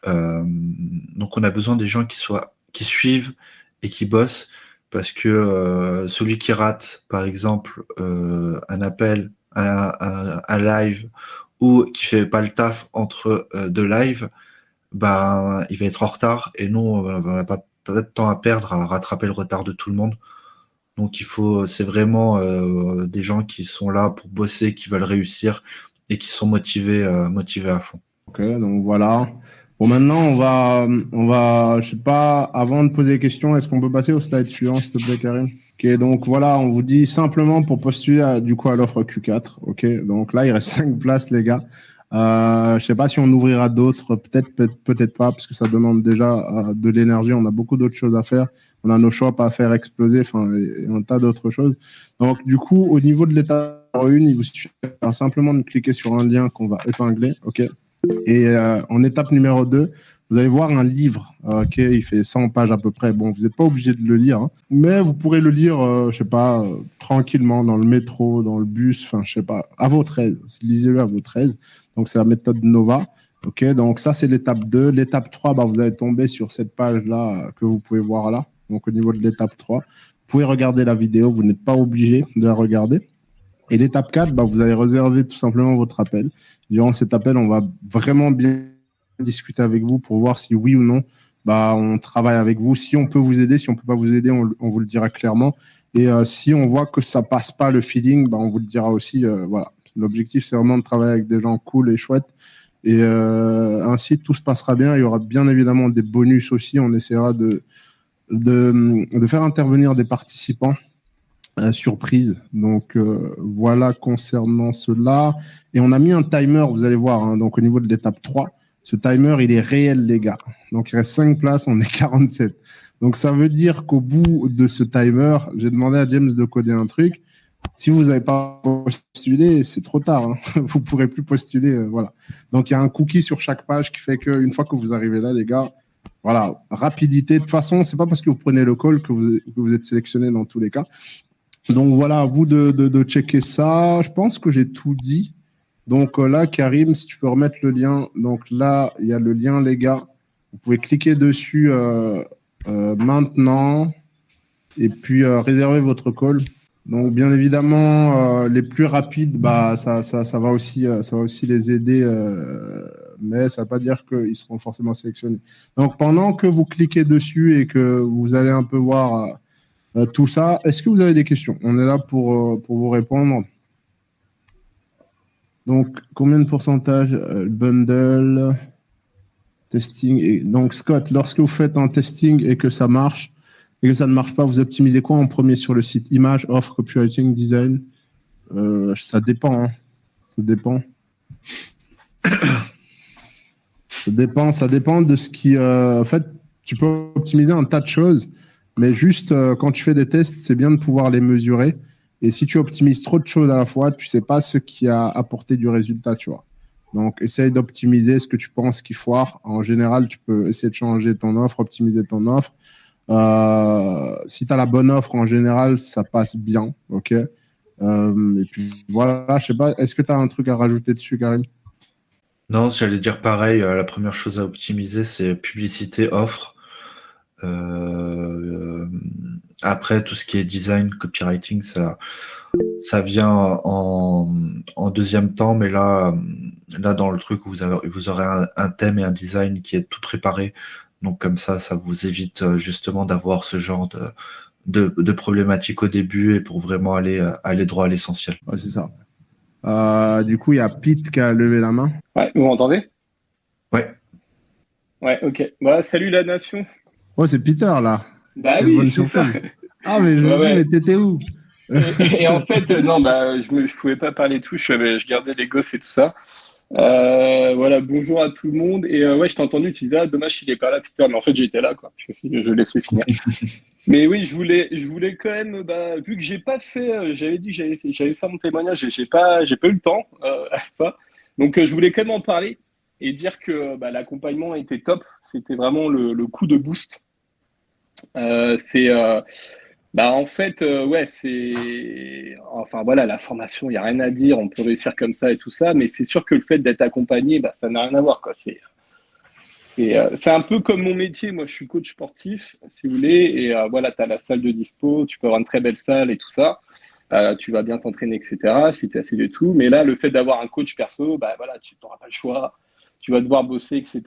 Donc on a besoin des gens qui suivent et qui bossent, parce que celui qui rate, par exemple, un appel, un live, ou qui fait pas le taf entre deux lives, ben, il va être en retard, et nous, on n'a pas de temps à perdre à rattraper le retard de tout le monde. Donc c'est vraiment des gens qui sont là pour bosser, qui veulent réussir et qui sont motivés à fond. Ok, donc voilà. Bon, maintenant, on va, je sais pas, avant de poser les questions, est-ce qu'on peut passer au slide suivant, s'il te plaît, Karim? Ok, donc voilà, on vous dit simplement pour postuler à l'offre Q4. Ok, donc là, il reste 5 places, les gars. Je sais pas si on ouvrira d'autres, peut-être pas, parce que ça demande déjà de l'énergie. On a beaucoup d'autres choses à faire. On a nos shops à faire exploser, et un tas d'autres choses. Donc, du coup, au niveau de l'étape 1, il vous suffit simplement de cliquer sur un lien qu'on va épingler, ok. Et en étape numéro 2, vous allez voir un livre, ok, il fait 100 pages à peu près. Bon, vous n'êtes pas obligé de le lire, hein, mais vous pourrez le lire, je sais pas, tranquillement, dans le métro, dans le bus, je sais pas, à votre aise. Lisez-le à votre aise. Donc, c'est la méthode Nova. Ok, donc ça, c'est l'étape 2. L'étape 3, vous allez tomber sur cette page-là que vous pouvez voir là. Donc, au niveau de l'étape 3, vous pouvez regarder la vidéo. Vous n'êtes pas obligé de la regarder. Et l'étape 4, vous allez réserver tout simplement votre appel. Durant cet appel, on va vraiment bien discuter avec vous pour voir si oui ou non, on travaille avec vous. Si on peut vous aider, si on peut pas vous aider, on vous le dira clairement. Et si on voit que ça passe pas le feeling, on vous le dira aussi. Voilà. L'objectif, c'est vraiment de travailler avec des gens cool et chouettes. Et ainsi, tout se passera bien. Il y aura bien évidemment des bonus aussi. On essaiera de faire intervenir des participants surprise. Donc, voilà concernant cela. Et on a mis un timer, vous allez voir, hein, donc au niveau de l'étape 3. Ce timer, il est réel, les gars. Donc, il reste 5 places, on est 47. Donc, ça veut dire qu'au bout de ce timer, j'ai demandé à James de coder un truc. Si vous n'avez pas postulé, c'est trop tard. Hein. Vous ne pourrez plus postuler. Voilà. Donc, il y a un cookie sur chaque page qui fait qu'une fois que vous arrivez là, les gars, voilà, rapidité. De toute façon, c'est pas parce que vous prenez le call que vous êtes sélectionné dans tous les cas. Donc, voilà, à vous de checker ça. Je pense que j'ai tout dit. Donc, là, Karim, si tu peux remettre le lien. Donc, là, il y a le lien, les gars. Vous pouvez cliquer dessus maintenant et puis réserver votre call. Donc, bien évidemment, les plus rapides, ça va aussi les aider, mais ça ne veut pas dire qu'ils seront forcément sélectionnés. Donc, pendant que vous cliquez dessus et que vous allez un peu voir tout ça, est-ce que vous avez des questions? On est là pour vous répondre. Donc, combien de pourcentage bundle, testing et... Donc, Scott, lorsque vous faites un testing et que ça marche, et que ça ne marche pas, vous optimisez quoi en premier sur le site? Image, offre, copywriting, design? Ça dépend. Hein. Ça dépend. Ça dépend de ce qui... en fait, tu peux optimiser un tas de choses, mais juste quand tu fais des tests, c'est bien de pouvoir les mesurer. Et si tu optimises trop de choses à la fois, tu sais pas ce qui a apporté du résultat, tu vois. Donc, essaye d'optimiser ce que tu penses qui foire. En général, tu peux essayer de changer ton offre, optimiser ton offre. Si tu as la bonne offre, en général, ça passe bien. Ok. Et puis voilà, je sais pas, est-ce que tu as un truc à rajouter dessus, Karim? Non, j'allais dire pareil. La première chose à optimiser, c'est publicité, offre. Après, tout ce qui est design, copywriting, ça vient en deuxième temps, mais là, dans le truc, vous aurez un thème et un design qui est tout préparé. Donc comme ça vous évite justement d'avoir ce genre de problématiques au début et pour vraiment aller droit à l'essentiel. Ouais, c'est ça. Du coup, il y a Pete qui a levé la main. Ouais, vous m'entendez? Ouais. Ouais, ok. Salut la nation. Oh, c'est Peter là. Bah oui, c'est ça. Ah, mais mais t'étais où? et en fait, non, je pouvais pas parler tout, je gardais les gosses et tout ça. Voilà, bonjour à tout le monde. Et ouais, je t'ai entendu, tu disais, dommage qu'il n'est pas là, Peter. Mais en fait, j'étais là, quoi. Je laissais finir. Mais oui, je voulais quand même, vu que j'ai pas fait, j'avais dit que j'allais faire mon témoignage, et j'ai pas eu le temps à la fin. Donc, je voulais quand même en parler et dire que l'accompagnement était top. C'était vraiment le coup de boost. Bah en fait, ouais, enfin voilà, la formation, il n'y a rien à dire, on peut réussir comme ça et tout ça, mais c'est sûr que le fait d'être accompagné, bah, ça n'a rien à voir, quoi. C'est un peu comme mon métier, moi je suis coach sportif, si vous voulez, et voilà, tu as la salle de dispo, tu peux avoir une très belle salle et tout ça, tu vas bien t'entraîner, etc., si tu es assez de tout, mais là, le fait d'avoir un coach perso, bah voilà, tu n'auras pas le choix, tu vas devoir bosser, etc.,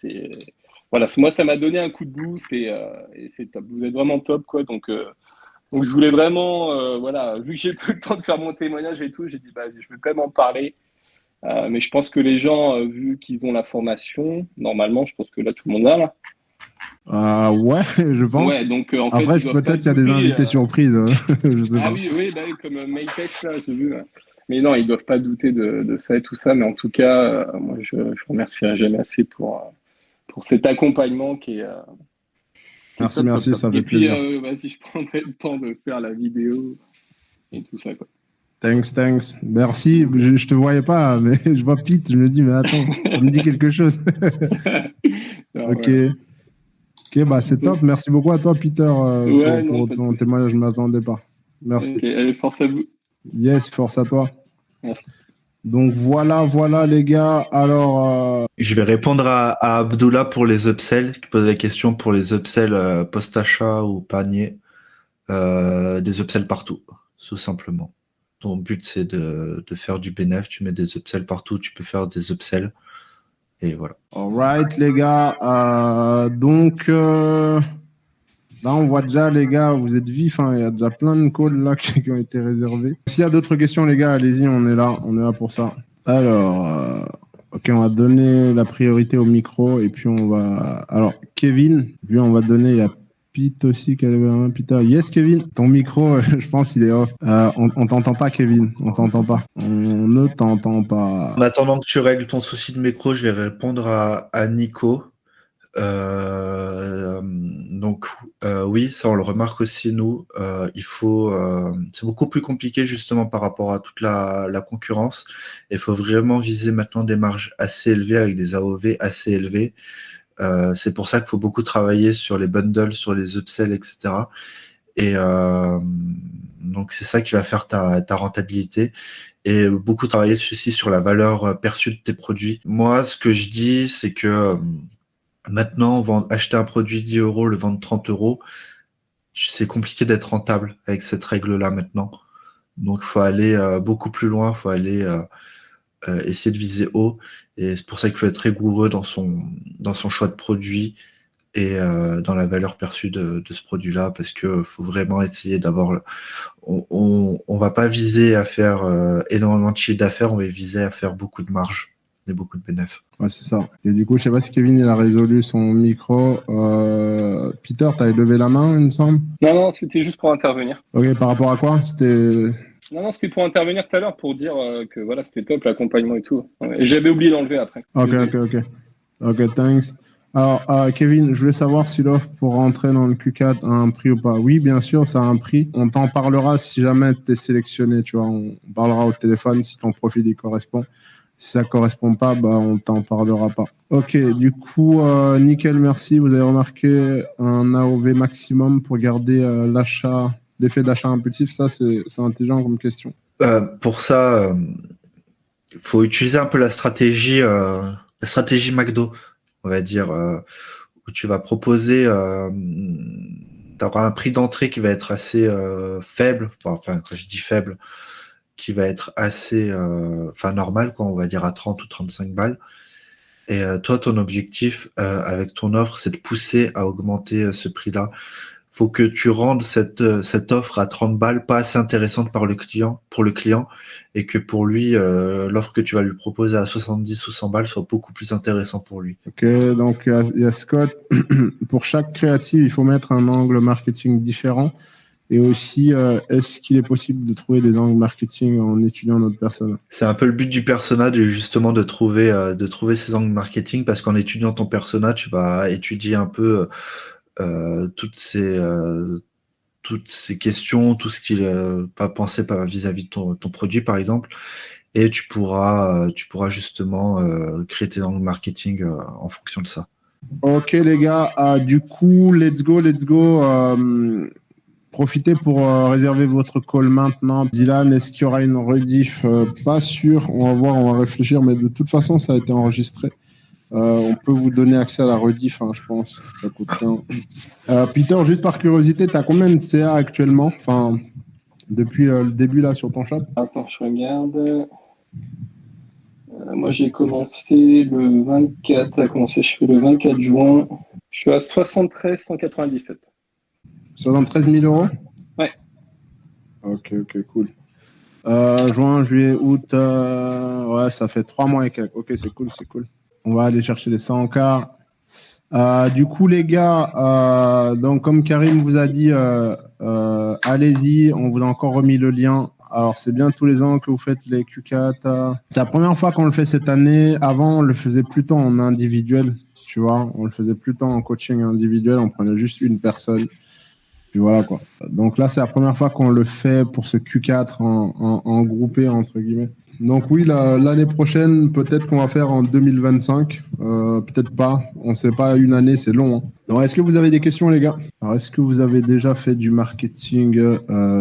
c'est... Voilà, moi ça m'a donné un coup de boost et c'est top. Vous êtes vraiment top, quoi. Donc je voulais vraiment, voilà, vu que j'ai plus le temps de faire mon témoignage et tout, j'ai dit, bah, je vais quand même en parler. Mais je pense que les gens, vu qu'ils ont la formation, normalement, je pense que là, tout le monde a, là. Ouais, je pense. Ouais, donc en fait, Après, ils doivent peut-être pas qu'il y a des douter, invités surprises. Je sais Ah pas. oui, oui, bah, oui, comme Maytex, là, j'ai vu. Mais non, ils doivent pas douter de ça et tout ça. Mais en tout cas, moi, je remercierai jamais assez pour cet accompagnement qui est Merci, top, merci, top. ça fait Et puis, plaisir. vas-y, je prendrai le temps de faire la vidéo et tout ça, quoi. Thanks. Merci. Je te voyais pas, mais je vois Pete. Je me dis, mais attends, ça me dit quelque chose. Non, Ok. ouais. Ok, bah c'est top. Merci beaucoup à toi, Peter, Ouais, non, pour pas de ton souci. témoignage. Je ne m'attendais pas. Merci. Ok, allez, force à vous. Yes, force à toi. Merci. Donc voilà, les gars. Alors, Je vais répondre à Abdullah pour les upsells, qui pose la question pour les upsells post-achat ou panier. Des upsells partout, tout simplement. Ton but, c'est de faire du bénéf. Tu mets des upsells partout, tu peux faire des upsells. Et voilà. alright, les gars. Donc, là, on voit déjà, les gars, vous êtes vifs. Hein, il y a déjà plein de calls là qui ont été réservés. S'il y a d'autres questions, les gars, allez-y, on est là. On est là pour ça. Alors, ok, on va donner la priorité au micro. Et puis, on va... Alors, Kevin, puis on va donner... Il y a Pete aussi qui a levé la main. Peter. Yes, Kevin. Ton micro, je pense, il est off. On t'entend pas, Kevin. On t'entend pas. On ne t'entend pas. En attendant que tu règles ton souci de micro, je vais répondre à Nico. Donc oui, ça on le remarque aussi nous. Il faut, c'est beaucoup plus compliqué justement par rapport à toute la concurrence. Il faut vraiment viser maintenant des marges assez élevées avec des AOV assez élevés. C'est pour ça qu'il faut beaucoup travailler sur les bundles, sur les upsells, etc. Et donc c'est ça qui va faire ta rentabilité. Et beaucoup travailler aussi sur la valeur perçue de tes produits. Moi, ce que je dis, c'est que maintenant, on va acheter un produit 10 €, le vendre 30 €. C'est compliqué d'être rentable avec cette règle-là maintenant. Donc, il faut aller beaucoup plus loin. Il faut aller essayer de viser haut. Et c'est pour ça qu'il faut être rigoureux dans son choix de produit et dans la valeur perçue de ce produit-là, parce que faut vraiment essayer d'avoir... On va pas viser à faire énormément de chiffre d'affaires, on va viser à faire beaucoup de marge et beaucoup de bénéfices. Ouais, c'est ça. Et du coup, je sais pas si Kevin il a résolu son micro. Peter, t'avais levé la main, il me semble. Non, c'était juste pour intervenir. Ok, par rapport à quoi? Non, c'était pour intervenir tout à l'heure pour dire que voilà, c'était top l'accompagnement et tout. Ouais. Et j'avais oublié d'enlever après. Ok, thanks. Alors, Kevin, je voulais savoir si l'offre pour rentrer dans le Q4 a un prix ou pas. Oui, bien sûr, ça a un prix. On t'en parlera si jamais tu es sélectionné, tu vois. On parlera au téléphone si ton profil y correspond. Si ça correspond pas, bah, on t'en parlera pas. Ok, du coup, nickel, merci. Vous avez remarqué un AOV maximum pour garder l'effet d'achat impulsif. Ça, c'est intelligent comme question. Pour ça, faut utiliser un peu la stratégie McDo, on va dire, où tu vas proposer, tu auras un prix d'entrée qui va être assez faible, enfin quand je dis faible, qui va être assez normal, quoi, on va dire à 30 ou 35 balles. Et toi, ton objectif avec ton offre, c'est de pousser à augmenter ce prix-là. Faut que tu rendes cette offre à 30 balles pas assez intéressante pour le client, et que pour lui, l'offre que tu vas lui proposer à 70 ou 100 balles soit beaucoup plus intéressant pour lui. Ok, donc il y a Scott. Pour chaque créative, il faut mettre un angle marketing différent. Et aussi, est-ce qu'il est possible de trouver des angles marketing en étudiant notre persona? C'est un peu le but du persona, justement, de trouver ces angles marketing, parce qu'en étudiant ton persona, tu vas étudier un peu toutes ces questions, tout ce qu'il va penser vis-à-vis de ton produit, par exemple, et tu pourras justement créer tes angles marketing en fonction de ça. Ok les gars, du coup, let's go. Profitez pour réserver votre call maintenant. Dylan, est-ce qu'il y aura une rediff? Pas sûr, on va voir, on va réfléchir, mais de toute façon, ça a été enregistré. On peut vous donner accès à la rediff, je pense. Ça coûte rien. Peter, juste par curiosité, tu as combien de CA actuellement? Enfin, depuis le début là sur ton shop? Attends, je regarde. Moi, j'ai commencé le 24. Ça a commencé, je fais le 24 juin. Je suis à 73 197. 73 000 euros? Ouais. Ok, cool. Juin, juillet, août, ouais, ça fait 3 mois et quelques. Ok, c'est cool. On va aller chercher les 100 quarts. Du coup, les gars, donc comme Karim vous a dit, allez-y, on vous a encore remis le lien. Alors, c'est bien tous les ans que vous faites les Q4. C'est la première fois qu'on le fait cette année. Avant, on le faisait plutôt en individuel, tu vois. On le faisait plutôt en coaching individuel. On prenait juste une personne. Puis voilà, quoi. Donc là, c'est la première fois qu'on le fait pour ce Q4 en groupé, entre guillemets. Donc oui, l'année prochaine, peut-être qu'on va faire en 2025. Peut-être pas. On ne sait pas, une année, c'est long. Alors, est-ce que vous avez des questions, les gars? Alors, est-ce que vous avez déjà fait du marketing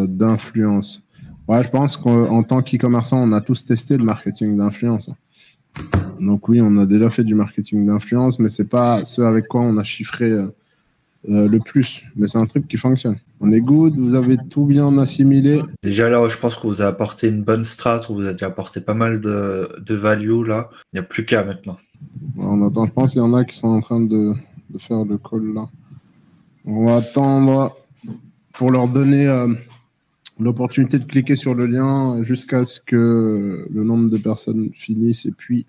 d'influence? Ouais, je pense qu'en tant qu'e-commerçant, on a tous testé le marketing d'influence. Donc oui, on a déjà fait du marketing d'influence, mais c'est pas ce avec quoi on a chiffré le plus. Mais c'est un truc qui fonctionne. On est good, vous avez tout bien assimilé. Déjà là, je pense qu'on vous a apporté une bonne strat, on vous a déjà apporté pas mal de value là. Il n'y a plus qu'à maintenant. On attend, je pense qu'il y en a qui sont en train de faire le call là. On va attendre pour leur donner l'opportunité de cliquer sur le lien jusqu'à ce que le nombre de personnes finisse et puis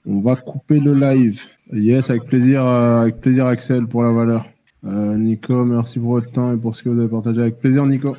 on va couper le live. Yes, avec plaisir Axel pour la valeur. Nico, merci pour votre temps et pour ce que vous avez partagé. Avec plaisir Nico.